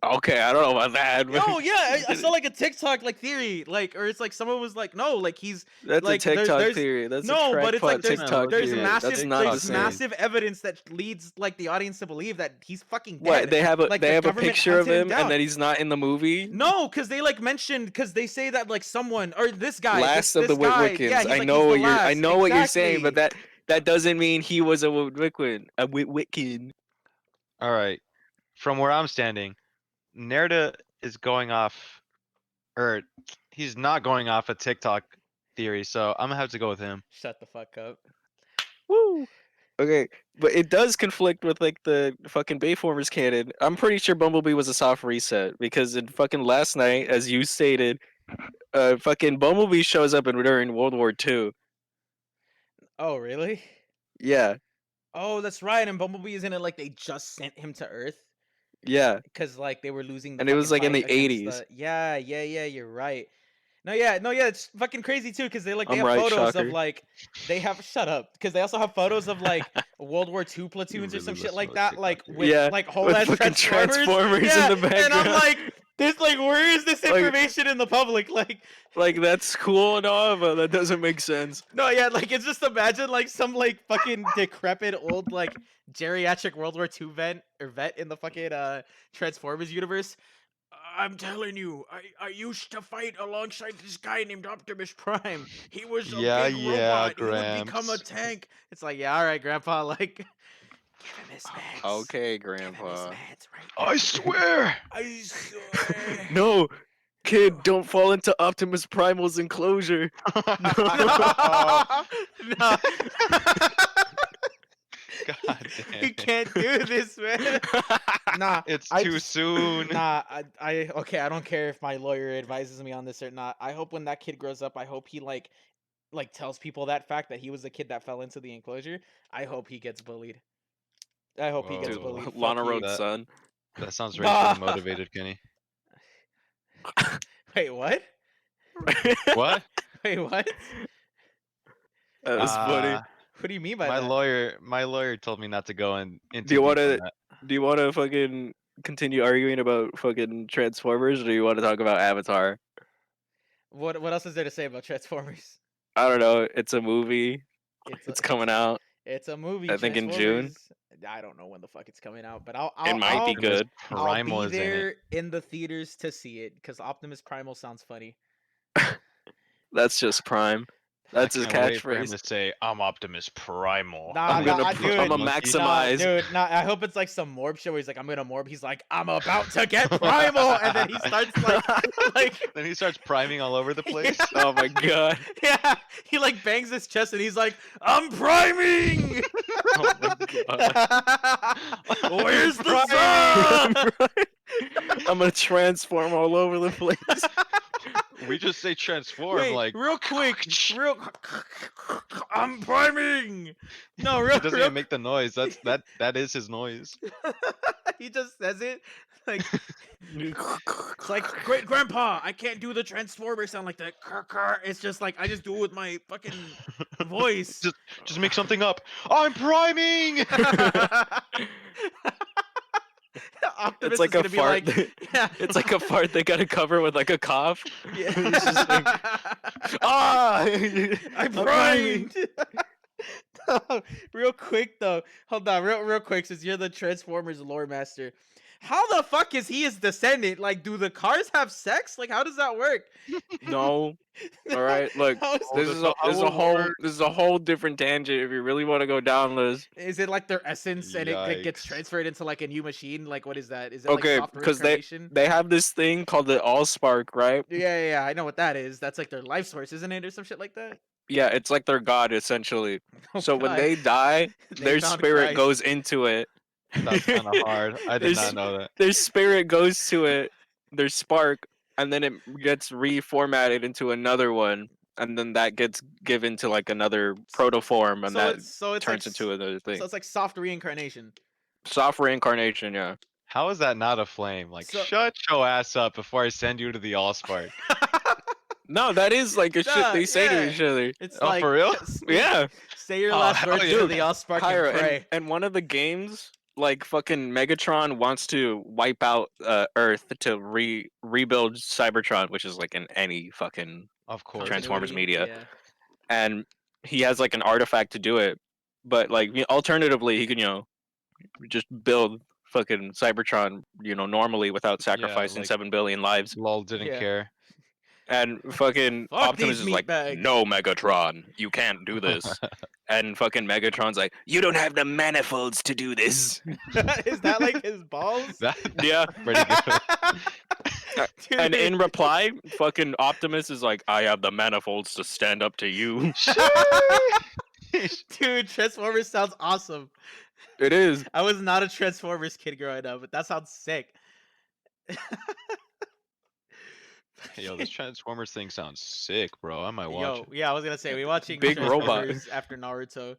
Okay, I don't know about that. But Oh yeah, I saw like a TikTok like theory, like, or it's like someone was like, no, like he's that's like, a TikTok there's- theory. That's no, a but it's like crackpot there's TikTok there's theory. massive That's not the there's same. massive evidence that leads like the audience to believe that he's fucking dead. What they have a Like, they the have a government picture of hunted him him down. and that he's not in the movie. No, because they like mentioned because they say that like someone or this guy, Last this, of the this guy, Witwickens. yeah, he's I like, know he's what the you're. I last. know what you're saying, but Exactly. that doesn't mean he was a Witwicken. A Witwicken. All right. From where I'm standing, Nairda is going off, or he's not going off a TikTok theory, so I'm gonna have to go with him. Shut the fuck up. Woo. Okay, but it does conflict with like the fucking Bayformers canon. I'm pretty sure Bumblebee was a soft reset because in fucking last night, as you stated, fucking Bumblebee shows up during World War II. Oh, really? Yeah, Oh, that's right. And Bumblebee isn't it like they just sent him to Earth yeah, because like they were losing the and it was fucking like in fight the against 80s. the. Yeah, yeah, yeah. You're right. No, yeah, no, yeah. It's fucking crazy too because they I'm have right, photos of shocker. like they have shut up because they also have photos of like World War II You platoons or some really shit listen like to that, TikTok like with theories. Yeah, like whole with ass fucking transformers. Transformers in Yeah, the and I'm background. like, there's like, where is this Like- information in the public? Like that's cool and all, but that doesn't make sense. No, yeah, like it's just imagine like some like fucking decrepit old like geriatric World War II vet in the fucking Transformers universe. I'm telling you, I used to fight alongside this guy named Optimus Prime. He was a Yeah, big yeah, robot. He would become a Gramps. tank. It's like, yeah, all right, Grandpa, like, give him his meds. Okay, Give him his Grandpa. meds right I now. swear. I swear. No, kid, don't fall into Optimus Primal's enclosure. No. No. God damn You it. can't do this, man. Nah, It's I too just- soon. Nah, okay, I don't care if my lawyer advises me on this or not. I hope when that kid grows up, I hope he like tells people that fact that he was the kid that fell into the enclosure. I hope he gets bullied. I hope he gets Dude, Whoa. bullied. Lana Fuck you. Rhodes' son. That sounds racially Nah. motivated, Kenny. Wait, what? What? Wait, what? That was funny. What do you mean by My that? lawyer told me not to go into Do you deep want on to? that. Do you want to fucking continue arguing about fucking Transformers, or do you want to talk about Avatar? What else is there to say about Transformers? I don't know. It's a movie. It's coming out. It's a movie. I think in June. Transformers. I don't know when the fuck it's coming out, but It might be Optimus good. I'll Primal be is in it. there in the theaters to see it because Optimus Primal sounds funny. That's just Prime. That's I his can't wait for him catchphrase. to say, "I'm Optimus Primal." Nah, I'm gonna, dude. I'm gonna Monkey. maximize. Nah, dude, nah, I hope it's like some Morb show where he's like, I'm gonna Morb. He's like, I'm about to get primal, and then he starts like, Then he starts priming all over the place. Oh my god. yeah, he like bangs his chest and he's like, I'm priming. Oh my god. Where's the sun? I'm gonna transform all over the place. We just say transform Wait, like real quick, I'm priming. No, he real, doesn't even make the noise. That is his noise. he just says it like it's like great grandpa. I can't do the transformer sound like that. It's just like I just do it with my fucking voice. Just make something up. I'm priming. Optimus It's like is a gonna be fart. like, yeah. It's like a fart they gotta cover with like a cough. Yeah. It's just like, ah, I I'm primed. Real quick though, hold on, real quick, since you're the Transformers lore master, how the fuck is he his descendant? Like, do the cars have sex? Like, how does that work? No. All right, look. How is, This is a this is a whole different tangent. If you really want to go down this, is it like their essence and it gets Yikes. transferred into like a new machine? Like, what is that? Is it okay, like soft because reincarnation? they have this thing called the Allspark, right? Yeah, I know what that is. That's like their life source, isn't it, or some shit like that? Yeah, it's like their god essentially. Oh, So when God. they die, They their found spirit Christ. goes into it. That's kind of hard. I did There's- not know that. Their spirit goes to it, their spark, and then it gets reformatted into another one, and then that gets given to like another protoform, and that it's turns like, into another thing. So it's like soft reincarnation. Soft reincarnation, yeah. How is that not a flame? Like, So- shut your ass up before I send you to the Allspark. No, that is like a shit Nah, they say yeah. to each other. It's Oh, like for real? Yeah, Say your Oh, last hell words yeah. to the Allspark Pyro, and pray. and one of the games, like fucking Megatron wants to wipe out Earth to rebuild Cybertron, which is like in any fucking, Of course. Transformers media. Yeah. and he has like an artifact to do it. But like alternatively, he can just build fucking Cybertron normally without sacrificing like- 7 billion lives. Lol didn't Yeah. care. And fucking Fuck Optimus these is like, meatbags. no, Megatron, you can't do this. And fucking Megatron's like, you don't have the manifolds to do this. Is that like his balls? That's Yeah. pretty good. And Dude. in reply, fucking Optimus is like, I have the manifolds to stand up to you. Dude, Transformers sounds awesome. It is. I was not a Transformers kid growing up, but that sounds sick. Yo, this Transformers thing sounds sick, bro. I might watch Yo, it. yeah, I was gonna say we watching Big robot. Transformers after Naruto.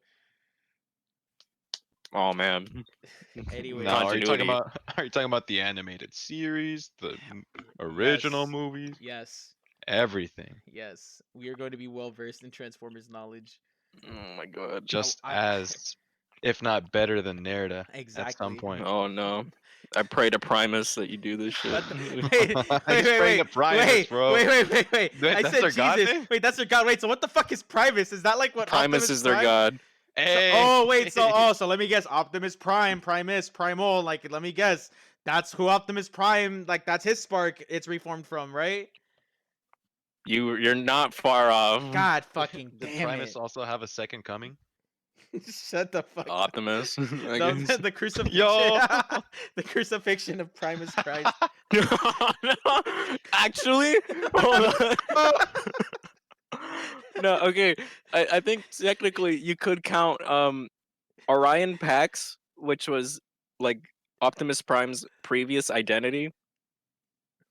Oh man. Anyway, No, are you talking Continuity. about? Are you talking about the animated series, the original Yes. movies, Yes, everything? yes, we are going to be well versed in Transformers knowledge. Oh my god. Just I- as, if not better than Nairda at Exactly. some point. Oh no. I pray to Primus that you do this shit. What the- He's praying to Primus, bro. Wait. Wait, I that's said their god Jesus. name? Wait, that's their god. Wait, so what the fuck is Primus? Is that like what Primus Optimus is their Prime? god. Hey. Oh wait, so let me guess. Optimus Prime, Primus, Primal. Like, let me guess. That's who Optimus Prime. Like, that's his spark. It's reformed from, right? You're not far off. God fucking Did damn Primus it! also have a second coming? Shut the fuck. up. Optimus. I The, guess. the crucifixion. Yo. The crucifixion of Primus Christ. Actually, hold on. No, okay. I think technically you could count Orion Pax, which was like Optimus Prime's previous identity.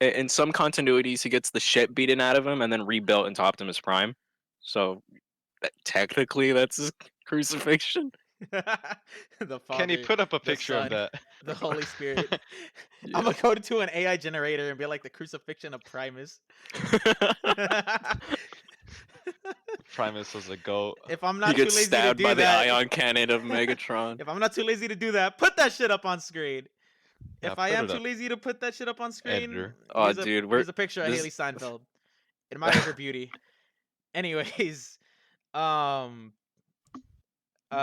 In some continuities, he gets the shit beaten out of him and then rebuilt into Optimus Prime. So technically, that's his crucifixion. The Can he Father, put up a the picture of Son, that? the Holy Spirit. Yeah. I'm gonna go to an AI generator and be like the crucifixion of Primus. Primus was a goat. If I'm He not too gets lazy to stabbed do by the that, ion cannon of Megatron. if I'm not too lazy to do that, put that shit up on screen. Yeah, If I put am it too up. lazy to put that shit up on screen, Editor. Oh, dude, here's a picture of this- Haley Steinfeld. Admire her beauty. Anyways, um,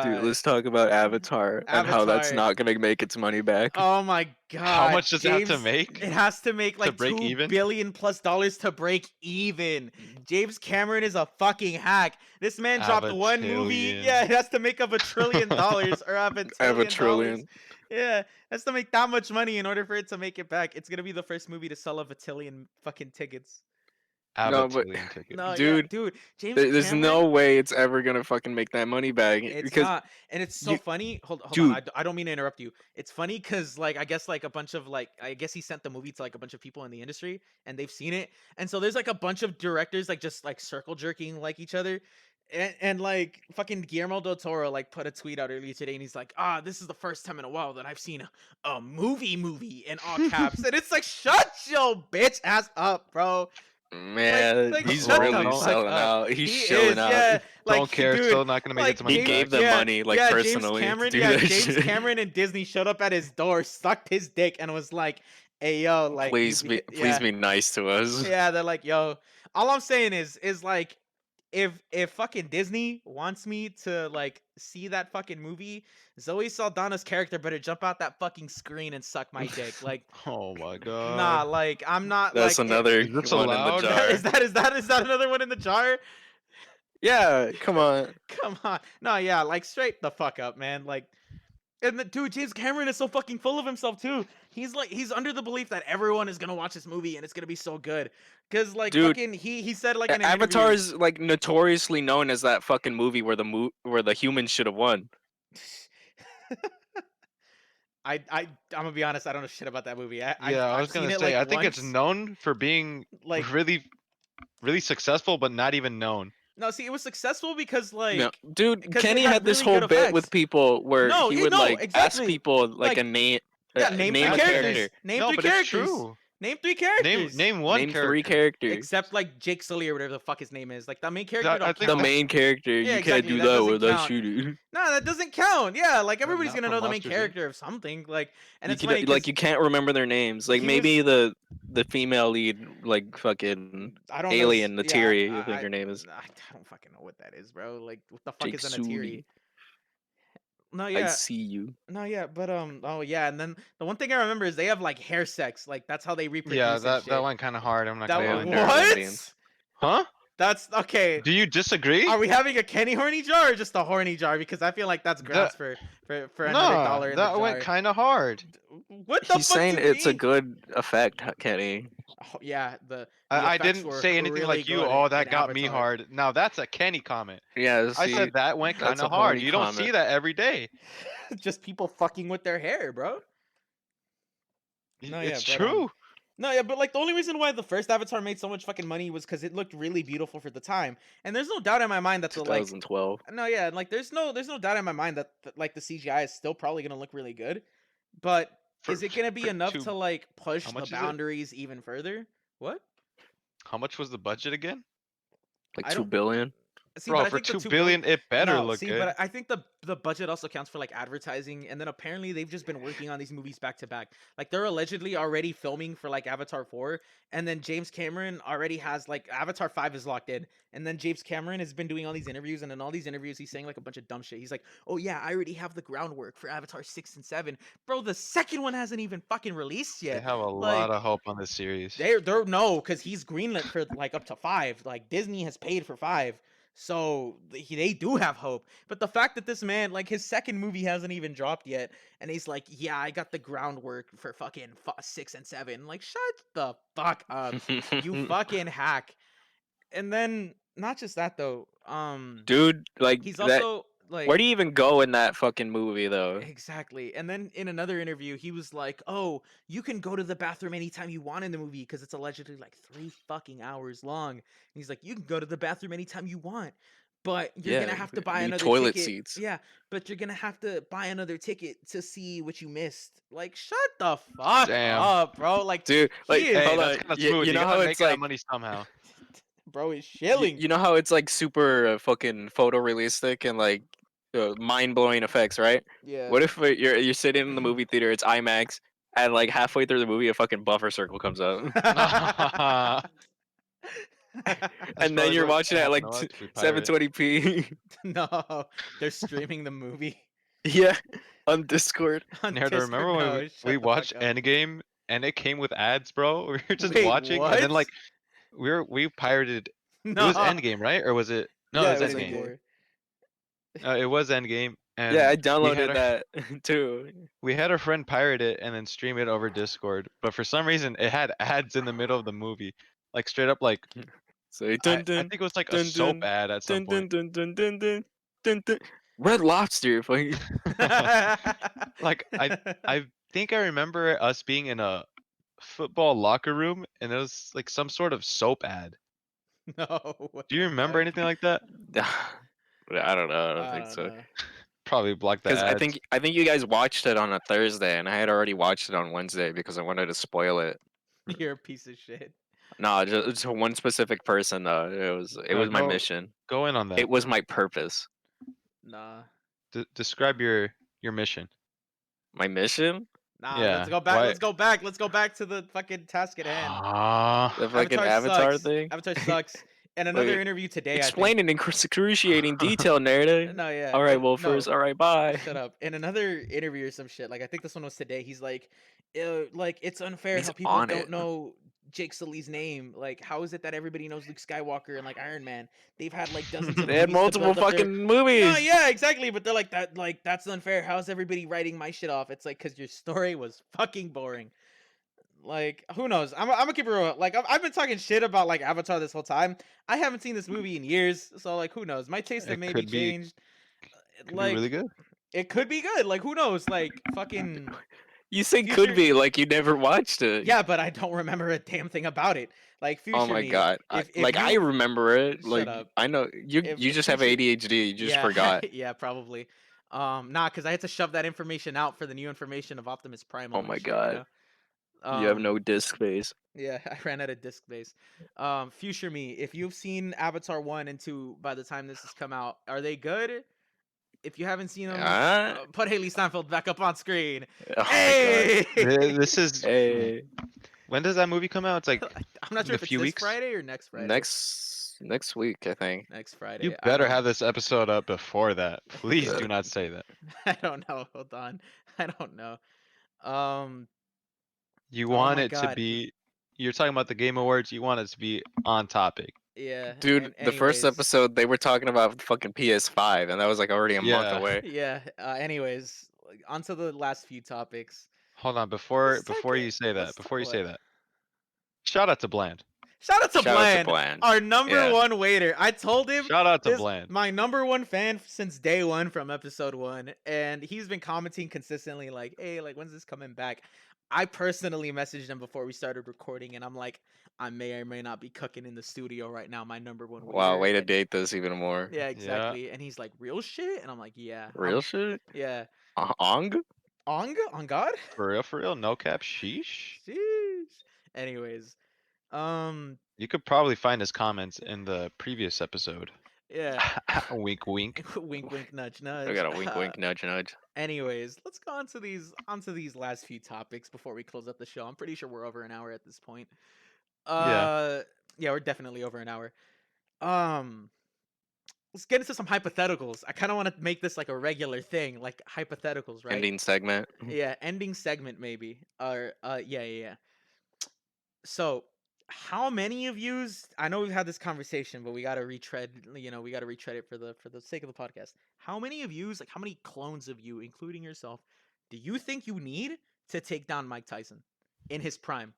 Dude, let's talk about Avatar and how that's Avatar. not gonna make its money back. Oh my god! much does it have to James- make It has to make like break $2 even? billion plus to break even. James Cameron is a fucking hack. This man dropped one movie. Avatillion. Yeah, it has to make up $1 trillion or have a I have a $1 trillion. Yeah, it has to make that much money in order for it to make it back. It's gonna be the first movie to sell a $1 fucking tickets. No, but- Avatillion ticket. No, Dude, dude, James There's Cameron, no way it's ever gonna fucking make that money back. it's Because not, and it's so you- funny. Hold Dude. on, I don't mean to interrupt you. It's funny because like I guess like a bunch of like I guess he sent the movie to like a bunch of people in the industry and they've seen it, and so there's like a bunch of directors like just like circle jerking like each other. And like fucking Guillermo del Toro like put a tweet out earlier today and he's like, this is the first time in a while that I've seen a movie in all caps. And it's like, shut your bitch ass up, bro. man, like, he's shut the really fuck selling up. out. He's He shilling is, out. yeah. Like, Don't care. dude, Still not gonna make like, its money He back. gave them money, like, personally, to James Cameron, do yeah, that James shit. Cameron and Disney showed up at his door, sucked his dick, and was like, "Hey, yo, like, please you please be nice to us. yeah." They're like, "Yo." All I'm saying is like, if fucking Disney wants me to like see that fucking movie, Zoe Saldana's character better jump out that fucking screen and suck my dick. Like, Oh my god. nah, like I'm not. That's like, another Is this one in the allowed? jar. Is that another one in the jar? Yeah, come on. Come on. No, yeah, like straight the fuck up, man. Like, and dude, James Cameron is so fucking full of himself too. He's under the belief that everyone is gonna watch this movie and it's gonna be so good. Cause like Dude, fucking he said like in an Avatar interview, is like notoriously known as that fucking movie where the humans should have won. I'm gonna be honest, I don't know shit about that movie. Yeah, I've I was seen gonna it, say. like, I think it's once. known for being Like, really successful, but not even known. no, see, it was successful because like No, dude, because it Kenny had had this really whole good bit with effects. people where No, he yeah, would no, like ask exactly. people like Like, a name. yeah, name name three a characters. character. Name No, three but it's characters. true. Name three characters. Name one Name character. 3 characters. Except like Jake Sully or whatever the fuck his name is. Like the main character I don't think The count. main character. Yeah, You can't exactly, do that that doesn't without count. shooting. No, that doesn't count. Yeah, like everybody's not gonna from know the main Monsters, Inc. character of something. Like, and You it's can- funny like 'cause you can't remember their names. Like he maybe the female lead, like fucking I don't know. Alien Yeah, Natiri, I think her name is. I don't fucking know what that is, bro. Like, what the fuck Jake is an Sully. Atiri? No, I yeah, see you. no, yeah, but oh yeah, and then the one thing I remember is they have like hair sex. Like that's how they reproduce. Yeah, and that shit. went kind of hard. I'm not That gonna Yeah, lie. they're what? Indians. Huh? That's okay. Do you disagree? Are we having a Kenny horny jar or just a horny jar? Because I feel like that's grounds That for another Nah, dollar in the that went jar. kind of hard. What the He's fuck do saying you it's a mean? good effect, Kenny. Oh, yeah, the I effects didn't were say anything really like you. good Oh, in that got me Avatar. hard. Now that's a Kenny comment. Yeah, I see, said that went kind that's a of hard. horny You don't see comment. that every day. Just people fucking with their hair, bro. No, yeah, It's but true. no, yeah, but like the only reason why the first Avatar made so much fucking money was because it looked really beautiful for the time, and there's no doubt in my mind that the like 2012. no, yeah, like there's no doubt in my mind that like the CGI is still probably gonna look really good, but For is it gonna be for enough two. to like push How the much is it? boundaries even further? What? How much was the budget again? Like I 2 don't billion. see, but Bro, I for think the 2 2 billion. billion, it better No, look see, but good. I think the budget also counts for like advertising, and then apparently they've just been working on these movies back to back. Like they're allegedly already filming for like Avatar 4, and then James Cameron already has like Avatar 5 is locked in, and then James Cameron has been doing all these interviews, and in all these interviews he's saying like a bunch of dumb shit. He's like, "Oh yeah, I already have the groundwork for Avatar 6 and 7." Bro, the second one hasn't even fucking released They yet. have a lot Like of hope on this series. they're no, because he's greenlit for like up to 5. Like Disney has paid for 5. So they do have hope. But the fact that this man, like his second movie hasn't even dropped yet, and he's like, yeah, I got the groundwork for fucking 6 and 7. Like, shut the fuck up, you fucking hack. And then not just that though, Dude, like he's that. also Where like do you even go in that fucking movie though? exactly. And then in another interview, he was like, "Oh, you can go to the bathroom anytime you want in the movie because it's allegedly like 3 fucking hours long." And he's like, "You can go to the bathroom anytime you want, but you're Yeah, gonna have to buy need another toilet ticket." seats. Yeah, but you're gonna have to buy another ticket to see what you missed. Like, shut the fuck Damn. up, bro. Like, Dude, like he is, Hey, hold that's on. kind of You, smooth. you You know how gotta it's make that like money somehow. bro is you, shilling. you know how it's like super fucking photorealistic and like mind blowing effects, right? Yeah. What if you're sitting in the movie theater, it's IMAX, and like halfway through the movie, a fucking buffer circle comes up, That's and then probably you're what watching it at happened like to us if we pirate it. 720p. No, they're streaming the movie Yeah, on Discord. on Nairda, Discord. remember when No, we shut the fuck watched up. Endgame and it came with ads, bro? We were just Wait, watching and then what? like we pirated. It was No. Endgame, right? Or was it? No, it Yeah, was it was Infinity Endgame. Endgame. War. It was Endgame, Yeah, and I downloaded that too. we had a friend pirate it and then stream it over Discord. But for some reason, it had ads in the middle of the movie, like straight up like So I dun I dun think it was like a dun soap dun ad at some dun dun point. dun dun dun dun dun dun. Red Lobster, fucking. Like I think I remember us being in a football locker room and it was like some sort of soap ad. No, what Do the you remember fuck? anything like that? I don't know. I don't I think don't so. know. Probably block the Because I ads. think I think you guys watched it on a Thursday, and I had already watched it on Wednesday because I wanted to spoil it. You're a piece of shit. No, just one specific person though. It was my Go mission. go in on that. It was my purpose. Nah. Describe your mission. My mission? Nah, let's Yeah. go back. Why? Let's go back. Let's go back to the fucking task at hand. The Ah. fucking Avatar Avatar sucks. thing? Avatar sucks. And another Wait, interview today, I think. explain in excruciating detail, narrative. No, yeah. All right, well, No. first, all right, bye. Shut up. In another interview or some shit, like I think this one was today. He's like it's unfair He's how people on don't it. know Jake Sully's name. Like, how is it that everybody knows Luke Skywalker and like Iron Man? They've had like dozens of They had movies to multiple build up their. fucking No, movies. yeah, exactly. But they're like that. Like that's unfair. How's everybody writing my shit off? It's like because your story was fucking boring. Like, who knows? I'm gonna keep it real. Like, I've been talking shit about like Avatar this whole time. I haven't seen this movie in years, so like, who knows? My taste have It maybe changed. could be really Like, good. it could be good. Like, who knows? Like, fucking You say future. could be like you never watched it. Yeah, but I don't remember a damn thing about it. Like, Oh future my me. god. If I you remember it. shut Like up. I know you. If You just have future. ADHD. You just Yeah, forgot. yeah, probably. Nah, because I had to shove that information out for the new information of Optimus Primal Oh and my shit. god. You have no disk space. Yeah, I ran out of disk space. Future me, if you've seen Avatar 1 and 2 by the time this has come out, are they good? If you haven't seen them, Ah. put Haley Steinfeld back up on screen. Oh my Hey! This is. god. Hey. When does that movie come out? It's like I'm not in sure a if it's few this weeks. Friday or next Friday. Next week, I think. Next Friday. You I better don't- have this episode up before that. Please do not say that. I don't know. Hold on. I don't know. Um. You Oh want my it to God. be. You're talking about the Game Awards. You want it to be on topic. Yeah. Dude, And the first anyways, episode they were talking about fucking PS5, and that was like already a month Yeah. away. yeah. Anyways, like, onto the last few topics. Hold on, Let's before you say let's that, what? shout out to Bland. Shout out to Shout out to Bland, Bland. our number Yeah. one waiter. I told him Shout out to this Bland. my number one fan since day one from episode one, and he's been commenting consistently like, "Hey, like when's this coming back?" I personally messaged him before we started recording, and I'm like, "I may or may not be cooking in the studio right now." My number one Wow, waiter. way to date this even more. Yeah, Yeah. exactly. And he's like, "Real shit," and I'm like, "Yeah, Real shit? yeah." Ong? On God. For real, no cap. Sheesh. Sheesh. Anyways, um, You could probably find his comments in the previous episode. yeah. Wink, wink. Wink, wink, nudge, I nudge. got a wink, wink, nudge, nudge. Anyways, let's go onto these last few topics before we close up the show. I'm pretty sure we're over an hour at this point. Yeah. Yeah, we're definitely over an hour. Um, let's get into some hypotheticals. I kind of want to make this like a regular thing, like hypotheticals, right? Ending segment. Yeah, ending segment maybe. Or yeah. So, how many of yous? I know we've had this conversation, but we got to retread. We got to retread it for the sake of the podcast. How many of yous, like how many clones of you, including yourself, do you think you need to take down Mike Tyson in his prime?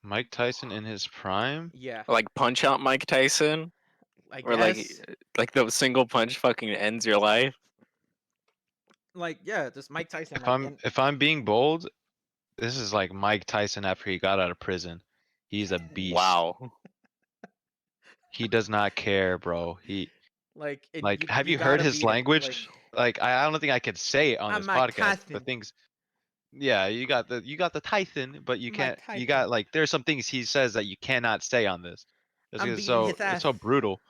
Mike Tyson in his prime? Yeah, Like punch out Mike Tyson, I or guess. like the single punch fucking ends your life. Like yeah, just Mike Tyson. If Like I'm if I'm being bold, this is like Mike Tyson after he got out of prison. He's a beast. Wow. He does not care, bro. you Have you you heard gotta his beat it. language? Like I don't think I could say it on I'm this Mike podcast. The Tyson. things, yeah, you got the Tyson, but you Mike can't. You Tyson. got like there's some things he says that you cannot say on this. I'm beating his It's ass. so brutal.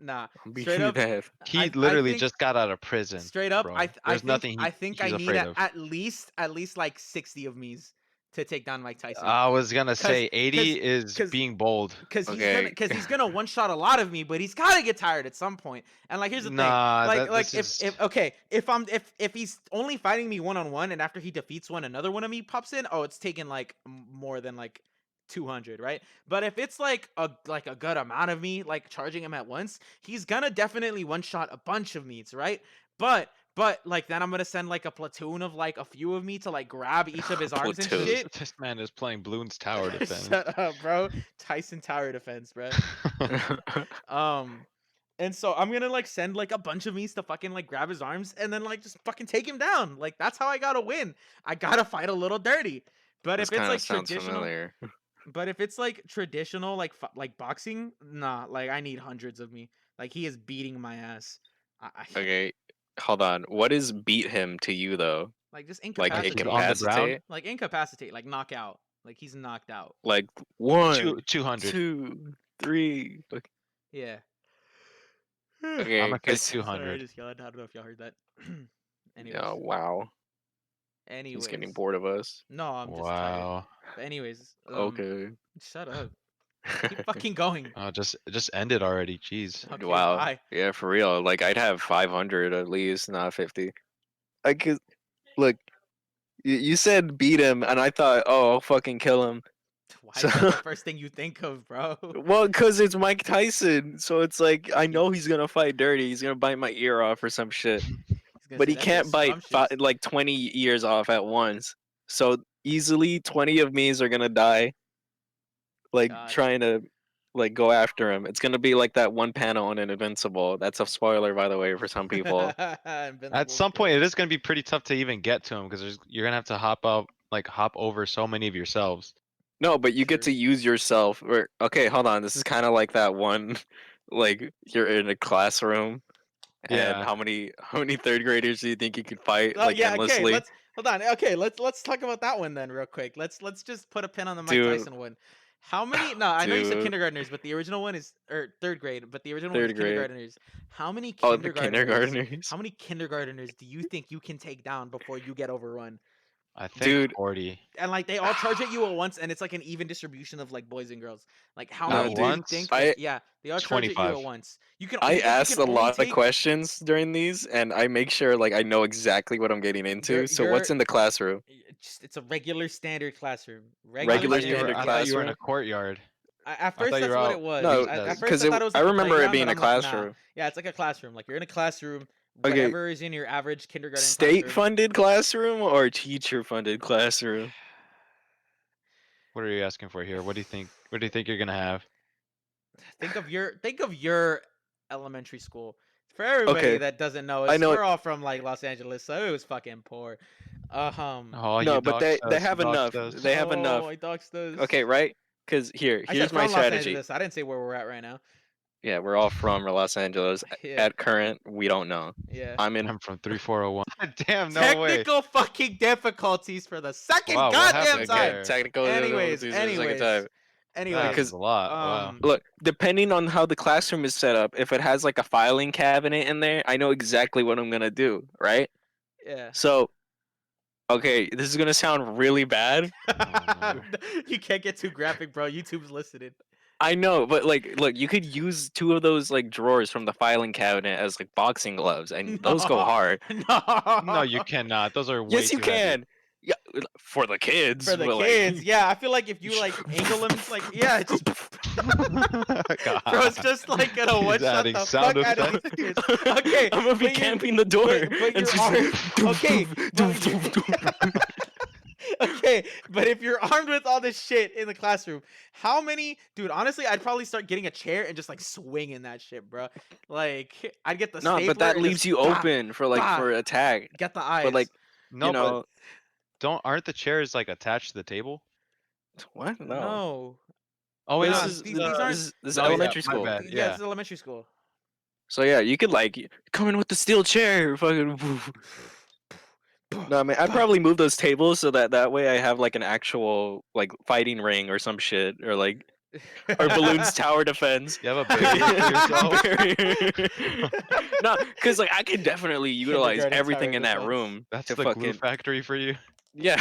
Nah, I'm straight beating up. that. He I literally think just got out of prison, straight up. bro. I There's think nothing I think I he's need afraid of. at least like 60 of me's to take down Mike Tyson. I was gonna Cause, say 80 is cause, being bold. cause Okay. he's gonna one shot a lot of me, but he's gotta get tired at some point. And like, here's the thing, Nah, like this if is if he's only fighting me one on one, and after he defeats one, another one of me pops in. Oh, it's taking like more than like 200, right? But if it's like a good amount of me like charging him at once, he's gonna definitely one shot a bunch of meats, right? But like then I'm gonna send like a platoon of like a few of me to like grab each of his arms and Platoon. shit. this man is playing Bloons Tower Defense. Shut up, bro. Tyson Tower Defense, bro. And so I'm gonna like send like a bunch of me's to fucking like grab his arms and then like just fucking take him down. Like that's how I gotta win. I gotta fight a little dirty. But This if it's kind of like sounds traditional, familiar. but if it's like traditional like boxing, nah. Like I need hundreds of me. Like he is beating my ass. I Okay, hold on. What is beat him to you though? like just Like incapacitate. on the ground? incapacitate? Like incapacitate. Like knock out. Like he's knocked out. Like 1, 200. 2, 3. Yeah. Okay, I'm gonna say 'cause- Sorry, I 200. just yelled. I don't know if y'all heard that. Anyways. Yeah, wow. Anyways. He's getting bored of us. No, I'm just tired. Wow. But anyways. Okay. Shut up. Keep fucking going. Oh, just end it already. Jeez. Okay, Wow. bye. Yeah, for real. Like I'd have 500 at least, not 50. I could look. You said beat him, and I thought, oh, I'll fucking kill him. Why is that the first thing you think of, bro? Well, because it's Mike Tyson, so it's like I know he's gonna fight dirty. He's gonna bite my ear off or some shit. He's gonna But say he that can't shit's bite scrumptious. like 20 ears off at once. So easily 20 of me's are gonna die. Like God. trying to like go after him. It's gonna be like that one panel in an Invincible. That's a spoiler, by the way, for some people. At some point, it is gonna be pretty tough to even get to him because you're gonna have to hop over so many of yourselves. No, but you get True. to use yourself. Or okay, hold on. This is kind of like that one, like you're in a classroom, and Yeah. how many third graders do you think you could fight Oh like yeah, endlessly? okay. Let's hold on. Okay, let's talk about that one then, real quick. Let's just put a pin on the Mike Dude. Tyson one. How many? No, I know you said Dude. kindergartners, but the original one is third grade. But the original one is Third grade. kindergartners. How many Oh, the kindergartners? kindergartners. How many kindergartners do you think you can take down before you get overrun? I think Dude. 40. And like they all charge at you at once, and it's like an even distribution of like boys and girls. Like how No, many do you once? think? I- Yeah, they all charge at you 25. at once. You can. I you think you asked can a only lot of take- questions during these, and I make sure like I know exactly what I'm getting into. You're- So what's you're- in the classroom? It's a regular standard classroom. Regular I thought you were standard in a classroom? courtyard. At I first, thought you that's were what out it was. No, recess. At first, because I thought it was I like a remember it playground, being but a I'm like, nah. classroom. Yeah, it's like a classroom. Like you're in a classroom, Okay. whatever is in your average kindergarten classroom. State-funded classroom or teacher-funded classroom? What are you asking for here? What do you think? What do you think you're gonna have? Think of your elementary school. For everybody Okay, that doesn't know I us, know. we're all from like Los Angeles, so it was fucking poor. Oh, you No, but they doxed us. You have enough. doxed us. They have No, enough. I doxed us. Okay, right? Because I said here's my from Los strategy. Angeles. I didn't say where we're at right now. Yeah, we're all from Los Angeles. Yeah, At current, we don't know. yeah. I'm in. I'm from 3401. Damn, no way. Technical fucking difficulties for the second Wow, what goddamn happened time. there? Technical Anyways, difficulties for the second time. That anyways. happens a lot. Wow. Look, depending on how the classroom is set up, if it has like a filing cabinet in there, I know exactly what I'm gonna do, right? Yeah. So, okay, this is gonna sound really bad. no. You can't get too graphic, bro. YouTube's listening. I know, but like, look, you could use two of those like drawers from the filing cabinet as like boxing gloves, and those go No. hard. No. No, you cannot. Those are way Yes, you too heavy. can. Yeah, for the kids. For the but, kids, like, yeah. I feel like if you like angle them, like yeah, it's just God. bro, it's just like gonna He's one shot adding the sound fuck out of effects. these kids. Okay, I'm gonna be but you're- camping the door. but and your just arm- doof, okay, doof, but doof, you- doof, doof. Okay, but if you're armed with all this shit in the classroom, how many, dude? Honestly, I'd probably start getting a chair and just like swinging that shit, bro. Like I'd get the No, stapler but that and leaves just you bah, open for bah. for attack. Get the eyes. But like, No, you know, but aren't the chairs like attached to the table? what? No. no, Oh wait, This Nah, is these aren't- this is no, yeah, elementary my school. bad. yeah, Yeah. this is elementary school. So yeah, you could like come in with the steel chair, fucking. No, I mean, I'd probably move those tables so that way I have like an actual like fighting ring or some shit, or like or balloons tower defense. You have a barrier for yourself. No, because like I could definitely utilize Kindergarten everything tower in that defense. room. That's to the glue fucking factory for you. yeah.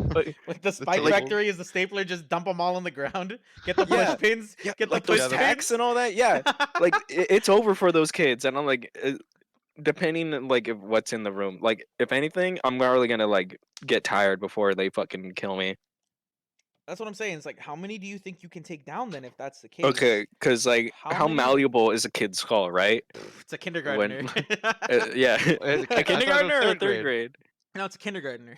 But Like the spike table. factory is the stapler, just dump them all on the ground. Get the Yeah, push pins. yeah, Get the like those push Yeah, tacks pins. and all that. Yeah, like it's over for those kids, and I'm like, depending on, like if what's in the room. Like if anything, I'm probably gonna like get tired before they fucking kill me. That's what I'm saying. It's like, how many do you think you can take down then, if that's the case? Okay, because like How how many- malleable is a kid's skull, right? It's a kindergartner. Yeah, I thought a it was kindergartner or a third third grade? No, it's a kindergartner.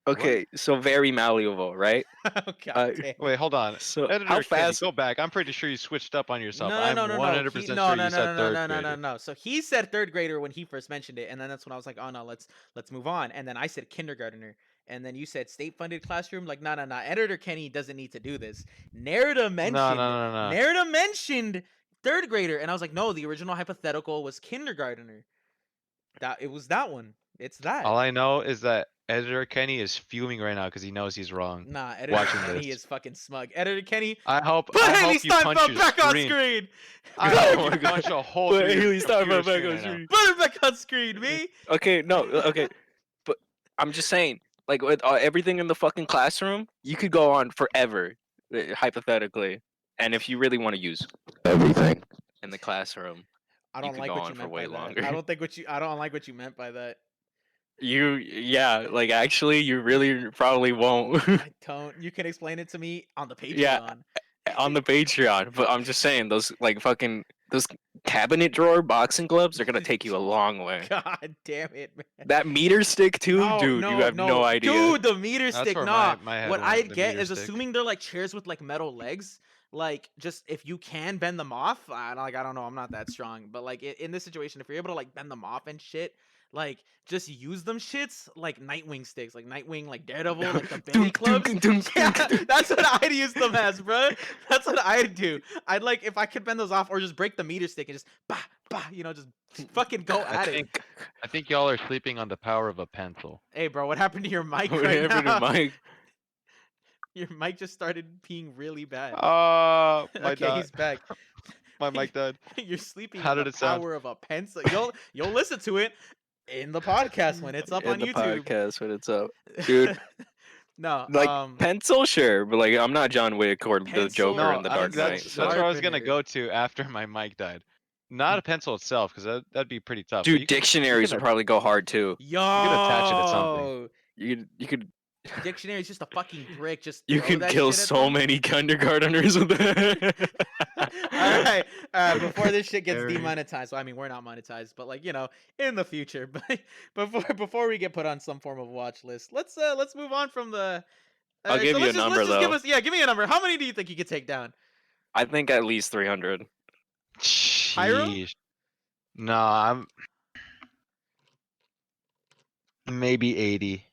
Okay, so very malleable, right? Oh, God damn. Wait, hold on. So Editor how Kenny, fast? go back. I'm pretty sure you switched up on yourself. No, I'm no, no, no. 100% He, sure no, no, you no, said no, third no, no, no, grader. no. So he said third grader when he first mentioned it, and then that's when I was like, oh no, let's move on. And then I said kindergartner, and then you said state-funded classroom. Like, no, no, no. Editor Kenny doesn't need to do this. Nairda mentioned. No. Nairda mentioned third grader, and I was like, no, the original hypothetical was kindergartner. That it was that one. It's that. All I know is that Editor Kenny is fuming right now because he knows he's wrong. Nah, Editor watching Kenny this. is fucking smug. Editor Kenny, I hope put I hope Haley you Steinfeld punch your back on screen. screen. I Oh hope my you God. punch a hole Put through your Haley Steinfeld computer back on screen right now. screen. Put it back on screen, me. Okay, no, okay, but I'm just saying, like with everything in the fucking classroom, you could go on forever, hypothetically, and if you really want to use everything in the classroom, I You don't could like go what on you for meant way by that. longer. I don't like what you meant by that. yeah, like actually, you really probably won't I don't. You can explain it to me on the Patreon. Yeah. on the Patreon. But I'm just saying, those like fucking those cabinet drawer boxing gloves are gonna take you a long way. God damn it, man. That meter stick too, No, dude. no, You have no idea. Dude, the meter That's stick, where nah. my head What went, I'd the get meter is stick. assuming they're like chairs with like metal legs. Like, just if you can bend them off, I don't know, I'm not that strong. But like in this situation, if you're able to like bend them off and shit, like just use them shits like Nightwing sticks, like Nightwing, like Daredevil, like the bending clubs. Yeah, that's what I'd use them as, bro. That's what I'd do. I'd like if I could bend those off or just break the meter stick and just bah bah, just fucking go at it. I think y'all are sleeping on the power of a pencil. Hey, bro, what happened to your mic What right happened now? to Mike? Your mic just started being really bad. My Okay, he's back. my mic died. You're sleeping How on did the it sound? power of a pencil. You'll listen to it in the podcast when it's up in on the YouTube. podcast when it's up, dude. No, Like pencil, sure, but like I'm not John Wick or the Pencil? Joker No, in the I Dark think Knight. That's So. where I was gonna Sharpener. go to after my mic died. Not a pencil itself, because that'd be pretty tough. but Dude, you could- dictionaries you would could- probably go hard too. yo, could attach it to something. You could Dictionary is just a fucking brick. Just You throw can that kill shit at so them. many kindergarteners with that. All right. Before this shit gets Very- demonetized, well, I mean, we're not monetized, but like in the future. But before we get put on some form of watch list, let's move on from the. I'll give So you a number let's just give though. us give me a number. How many do you think you could take down? I think at least 300. Jairo? Sheesh. No, I'm maybe 80.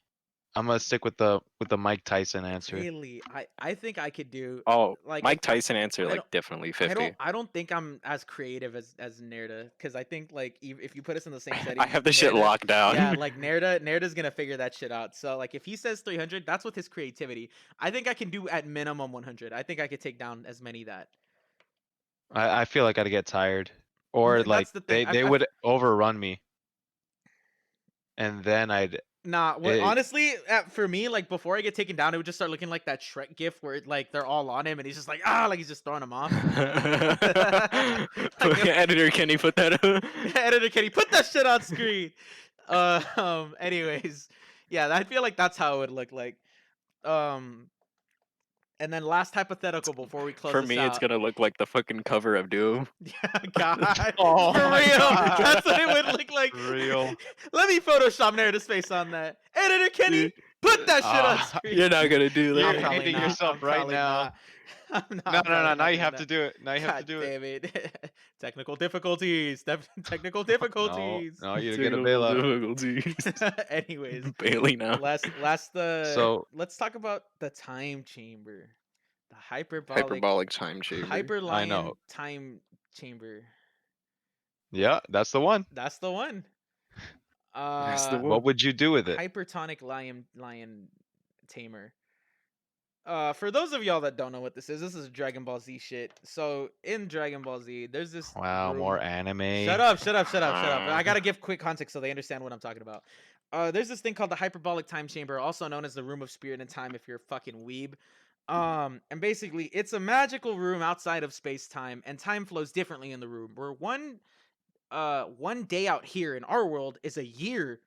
I'm gonna stick with the Mike Tyson answer. Really, I think I could do Oh, like Mike Tyson answer I like don't definitely 50. I don't think I'm as creative as Nairda because I think like if you put us in the same I settings, have the shit Nairda, locked down. yeah, like Nairda's gonna figure that shit out. So like if he says 300, that's with his creativity. I think I can do at minimum 100. I think I could take down as many that. I feel like I'd get tired, or like That's the thing. they would overrun me, and then I'd Nah, what it, honestly, for me, like before I get taken down, it would just start looking like that Shrek gif where like they're all on him and he's just like like he's just throwing them off. Like, Editor, can you put that up? editor, can you put that shit on screen? Anyways, yeah, I feel like that's how it would look like. Um, and then last hypothetical before we close For this me, out. it's gonna look like the fucking cover of Doom. Yeah, God, Oh for my real, God. that's what it would look like. For real. Let me Photoshop Narrative's face on that. Editor Kenny, put that shit on screen. You're not gonna do You're that. I'm probably hating not. yourself I'm right probably now. not. I'm not. No, I'm no, no. probably Now not you doing have to that. do it. Now you have to God do it. damn it. Technical difficulties. Technical difficulties. No, you get a bailout. difficulties. Anyways, Bailey now. let's talk about the time chamber. The Hyperbolic time chamber. Hyperlion know. time chamber. Yeah, that's the one. That's the one. That's the one. What would you do with it? Hypertonic lion tamer. For those of y'all that don't know what this is Dragon Ball Z shit. So in Dragon Ball Z, there's this Wow, room- more anime. Shut up. I gotta give quick context so they understand what I'm talking about. There's this thing called the Hyperbolic Time Chamber, also known as the Room of Spirit and Time if you're a fucking weeb. And basically it's a magical room outside of space-time, and time flows differently in the room. Where one day out here in our world is a year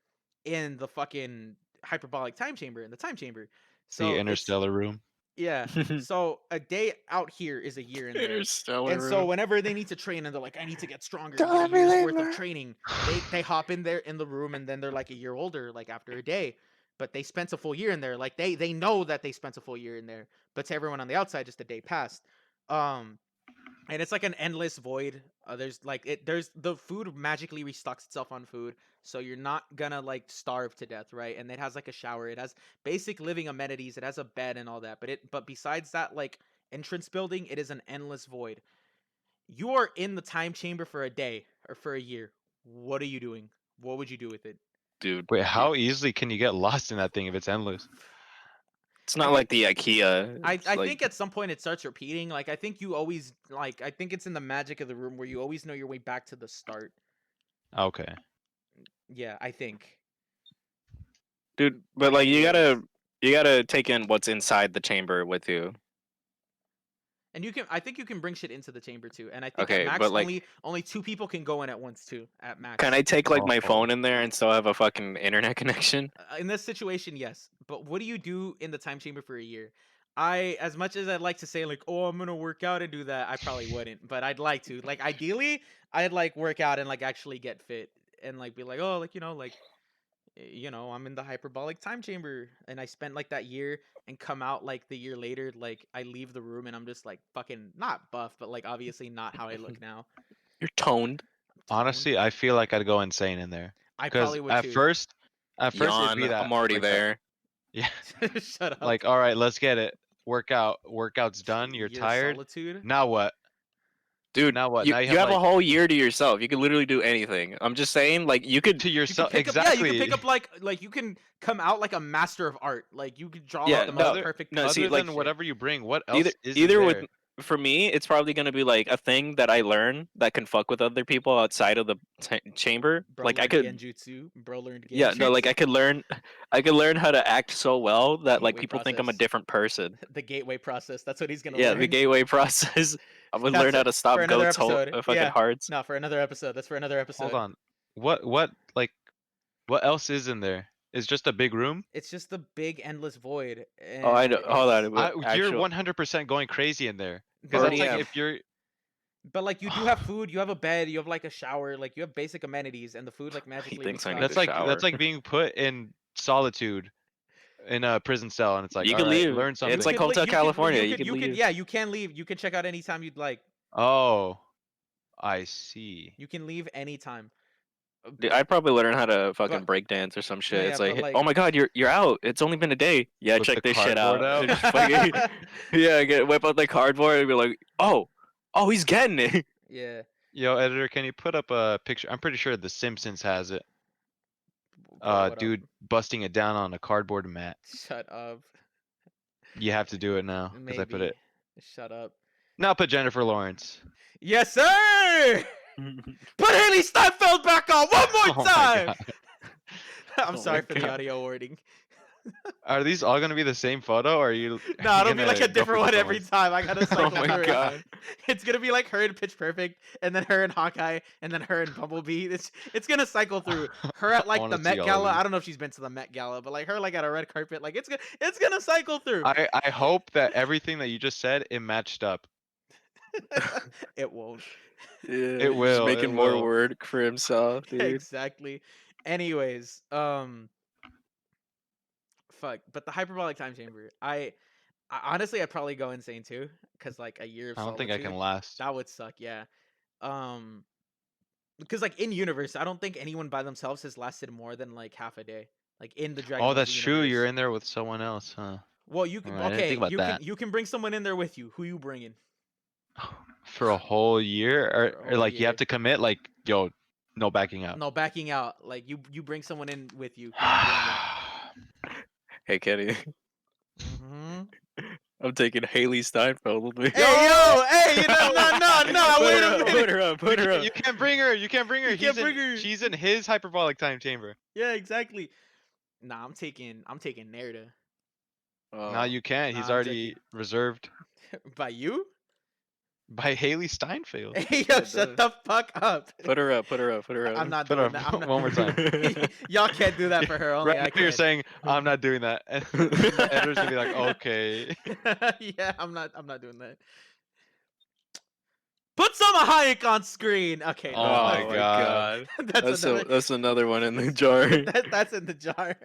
in the fucking hyperbolic time chamber, in the time chamber. So The it's- interstellar room. yeah. So a day out here is a year in there. Interstellar. And so room. whenever they need to train and they're like, I need to get stronger, Don't get a let me year's leave worth of her. training, they hop in there in the room and then they're like a year older, like after a day. But they spent a full year in there. Like they know that they spent a full year in there. But to everyone on the outside, just a day passed. And it's like an endless void. There's the food magically restocks itself on food, so you're not gonna like starve to death, right? And it has like a shower, it has basic living amenities, it has a bed and all that. But besides that, like entrance building, it is an endless void. You are in the time chamber for a day or for a year. What are you doing? What would you do with it? Dude, Wait, how easily can you get lost in that thing if it's endless? it's not like the IKEA. I It's like- think at some point it starts repeating. Like I think you always like I think it's in the magic of the room where you always know your way back to the start. Okay. Yeah, I think. dude, but like you gotta take in what's inside the chamber with you. And I think you can bring shit into the chamber too. And I think Okay, at max but, like- only 2 people can go in at once too. At max. Can I take like my Oh. phone in there and still have a fucking internet connection? In this situation, yes. But what do you do in the time chamber for a year? As much as I'd like to say like, oh, I'm gonna work out and do that, I probably wouldn't. But I'd like to. Like ideally, I'd like work out and like actually get fit and like be like, oh, like I'm in the hyperbolic time chamber and I spent like that year and come out like the year later, like I leave the room and I'm just like fucking not buff, but like obviously not how I look now. You're toned. Honestly, I feel like I'd go insane in there. I Because probably would at too. first it'd Yawn, be that. I'm already like that- there. Yeah. Shut up. Like, all right, let's get it. Workout's done. You're Your tired. Solitude. Now what? Dude, Now what? You, Now you you have have, a like- whole year to yourself. You can literally do anything. I'm just saying, like you could. To You can yourself. pick Exactly. up, yeah, you can pick up like you can come out like a master of art. Like you could draw Yeah, out the no, most perfect. no, Other see, than like, whatever you bring, what else either is either there? with for me, it's probably gonna be like a thing that I learn that can fuck with other people outside of the chamber. Bro Like I learned could. Genjutsu. Bro learned Genjutsu. Yeah, no, like I could learn how to act so well that like Gateway people think I'm a process. different person. The gateway process. That's what he's gonna Yeah, learn. the gateway process. I would That's learn how to stop for another goats' episode. fucking Yeah. hearts. No, for another episode. That's for another episode. Hold on. What else is in there? It's just a big room. It's just the big endless void, Oh, I and know. Hold it's on. But You're actual 100% going crazy in there. Because but that's already like am. if you're. but like you do have food, you have a bed, you have like a shower, like you have basic amenities, and the food like He magically thinks I need restocks. a That's shower. like being put in solitude in a prison cell, and it's like, You all could right, leave. learn It's something. like Hotel California. You could You could leave. yeah, you can leave. You can check out anytime you'd like. Oh, I see. You can leave anytime. Dude, I'd probably learn how to fucking But break dance or some no, shit. yeah, It's but like, like oh my god, you're out. It's only been a day. Yeah, Whip check the this shit cardboard out. out. And just fucking, yeah, whip out the cardboard and be like, oh, he's getting it. yeah. Yo, editor, can you put up a picture? I'm pretty sure The Simpsons has it. Bro, what up? Dude busting it down on a cardboard mat. Shut up. You have to do it now because I put Maybe. it. Shut up. Now put Jennifer Lawrence. Yes, sir. Put Haley Steinfeld back on one more Oh my time. god. I'm Oh sorry my for the God. audio wording. Are these all gonna be the same photo, or are you? No, it'll be like gonna a go for different one every different time. I gotta cycle Oh my through it. god. It's gonna be like her in Pitch Perfect, and then her in Hawkeye, and then her in Bumblebee. It's gonna cycle through her at I like wanna the see Met all of Gala. these. I don't know if she's been to the Met Gala, but like her like at a red carpet. Like it's gonna cycle through. I hope that everything that you just said it matched up. It won't. Yeah, It he's just will. It making more will. work for himself, dude. Exactly. Anyways, fuck. But the hyperbolic time chamber. Honestly, I'd probably go insane too, cause like a year of I don't think I can solitude, last. that would suck. Yeah. Um, because like in universe, I don't think anyone by themselves has lasted more than like half a day. Like in the Dragon Oh, Ball Z that's true. You're universe. in there with someone else, huh? Well, you can I didn't think about that. you can bring someone in there with you. Who you bringing For a whole year, for a or whole like you have year? to commit, like, yo, no backing out. No, backing out. Like you bring someone in with you. Who you bringing? Hey, Kenny, Mm-hmm. I'm taking Haley Steinfeld with me. Hey yo, hey, you know, no, Put wait her a up, minute. put her up, put her up. You can't bring her. You can't bring her. You can't bring her. She's in his hyperbolic time chamber. Yeah, exactly. Nah, I'm taking Nairda. Now Oh, you can't. Nah, He's I'm already joking. reserved By you? by Haley Steinfeld. Hey yo, Yeah, shut duh. the fuck up. put her up, put her up, put her up. I'm not Put her doing that. I'm not. one more time. Y'all can't do that for her. Only Right I now you're can. saying I'm not doing that, and the editor's gonna be like, okay. Yeah, I'm not doing that. Put Selma Hayek on screen. Okay, Oh no, my Oh my God. god. that's another. That's another one in the jar. That's in the jar.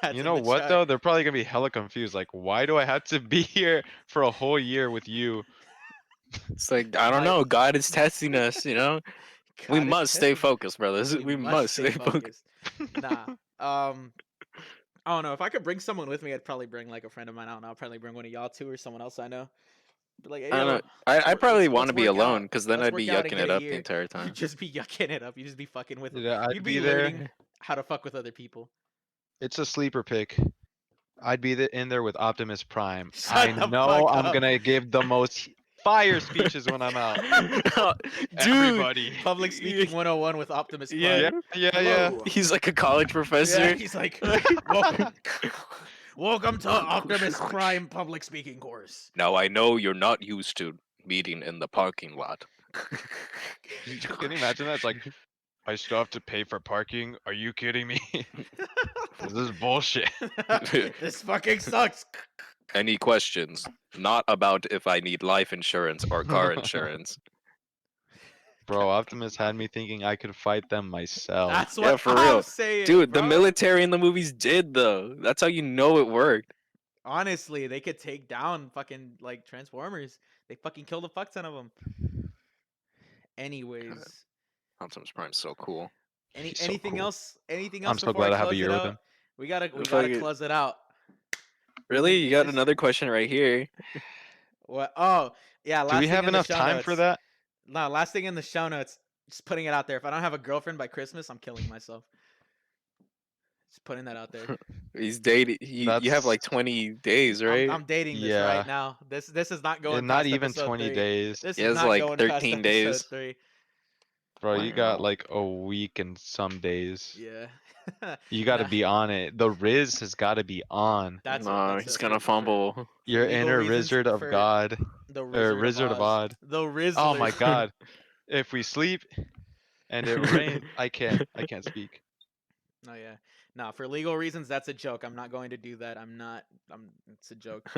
That's You in know the what jar. though? They're probably gonna be hella confused. Like, why do I have to be here for a whole year with you? It's like I don't I- know. God is testing us, you know. We God is must stay testing- focused, brothers. We We must stay focused. Nah. I don't know. If I could bring someone with me, I'd probably bring like a friend of mine. I don't know. I'd probably bring one of y'all two or someone else I know. But like, hey, I don't yo, know. I probably want let's to be work alone out. because then Let's I'd be work out and yucking get it a up the year. entire time. You'd just be yucking it up. You'd just be fucking with. Yeah, I'd You'd be be there. learning how to fuck with other people. It's a sleeper pick. I'd be in there with Optimus Prime. Shut I the know fuck I'm up. gonna give the most fire speeches when I'm out. Dude, Everybody. Public speaking 101 with Optimus Prime. Yeah. Yeah. Hello. he's like a college professor. Yeah, he's like, welcome to Optimus Prime public speaking course. Now I know you're not used to meeting in the parking lot. Can you imagine that? It's like, I still have to pay for parking. Are you kidding me? This is bullshit. This fucking sucks. Any questions? Not about if I need life insurance or car insurance. Bro, Optimus had me thinking I could fight them myself. That's Yeah, what for I'm real. saying, Dude, the bro. military in the movies did though. That's how you know it worked. Honestly, they could take down fucking like Transformers. They fucking killed a fuck ton of them. Anyways, Optimus Prime's so cool. He's so anything cool. else? Anything I'm else so before glad I I have a close year it with out? him. We gotta Fucking- close it out. Really? You got This- another question right here. What? Oh, yeah. Do Last we thing have in the enough show time for notes. that? No, last thing in the show notes. Just putting it out there. If I don't have a girlfriend by Christmas, I'm killing myself. Just putting that out there. He's dating. You have That's- like 20 days, right? I'm dating this Yeah. right now. This is not going. And not past even episode 20 3. days. This He is has, not like, going 13 past days. episode 3. Bro, you got Wow. like a week and some days. Yeah. You got to Nah, be on it. The Riz has got to be on. That's No, that's he's for- gonna for fumble. Your legal inner reasons Wizard of for God. the Or Wizard of Oz. Odd. The Rizzler. Oh my God. If we sleep and it rains, I can't speak. Oh yeah. Nah, for legal reasons, that's a joke. I'm not going to do that. I'm not. It's a joke.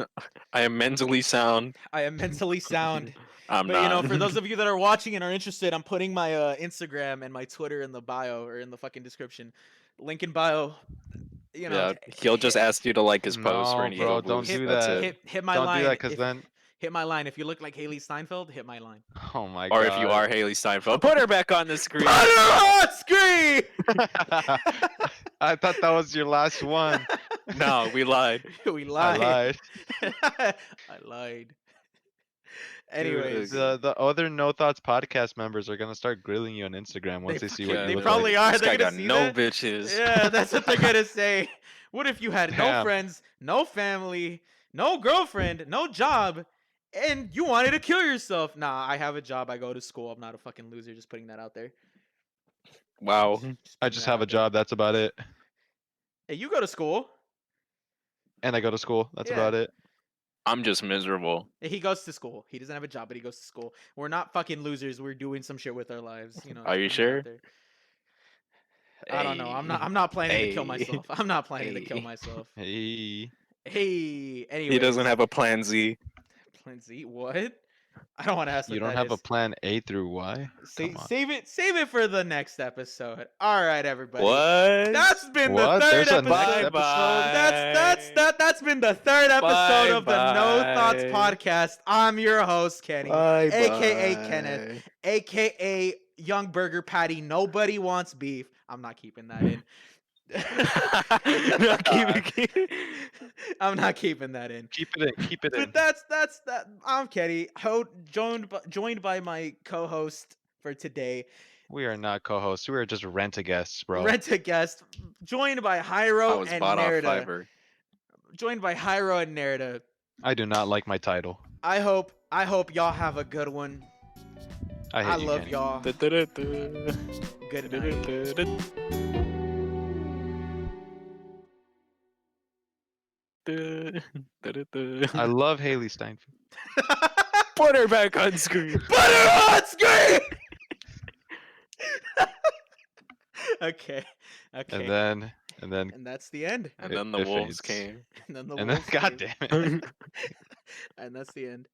I am mentally sound. I am mentally sound. I'm But not. for those of you that are watching and are interested, I'm putting my Instagram and my Twitter in the bio or in the fucking description. Link in bio. Yeah, he'll just ask you to like his post for No, any bro, ego don't boost. do That's that. it. hit my Don't line. do that, because if, then, hit my line. If you look like Haley Steinfeld, hit my line. oh my Or if you god. are Haley Steinfeld, put her back on the screen. Put her on screen. I thought that was your last one. No, we lied. We I lied. lied. I lied. Dude, Anyways, The other No Thoughts podcast members are gonna start grilling you on Instagram once they see what Yeah, you they look probably like. are. This They're guy gonna got see no that. bitches. Yeah, that's what they're gonna say. What if you had no Damn. friends, no family, no girlfriend, no job, and you wanted to kill yourself? Nah, I have a job. I go to school. I'm not a fucking loser. Just putting that out there. Wow. Just I putting just that have a out there. job. That's about it. Hey, you go to school. And I go to school. That's Yeah. about it. I'm just miserable. He goes to school. He doesn't have a job, but he goes to school. We're not fucking losers. We're doing some shit with our lives. Are you just putting it out sure? there. I don't know. I'm Hey. not planning to kill Hey. myself. I'm not planning to kill Hey. myself. Hey. Hey, anyways. He doesn't have a plan Z. Plan Z. What? I don't want to ask You what don't that have a is. plan A through Y? Come on. Save it for the next episode. All right, everybody. What? That's been What? the third There's a episode. next episode? That's been the third episode of the No Thoughts Bye-bye. podcast. I'm your host, Kenny, Bye aka bye. Kenneth, aka Young Burger Patty. Nobody wants beef. I'm not keeping that in. No, keep it. I'm not keeping that in. Keep it in. Keep it in. But that's that. I'm Kenny, joined by my co-host for today, We are not co-hosts. We are just rent-a-guests, bro. Rent a Guest, joined by I Jairo was and bought off Nairda. Fiverr. Joined by Jairo and Nairda. I do not like my title. I hope y'all have a good one. I hate you, love Kenny. y'all. Du-du-du-du. Good night. Du-du-du-du. Du-du-du-du. I love Haley Steinfeld. Put her back on screen. Put her on screen. Okay. And then And that's the end. And It- then the it wolves fades. came. And then the and then wolves God came. damn it. And that's the end.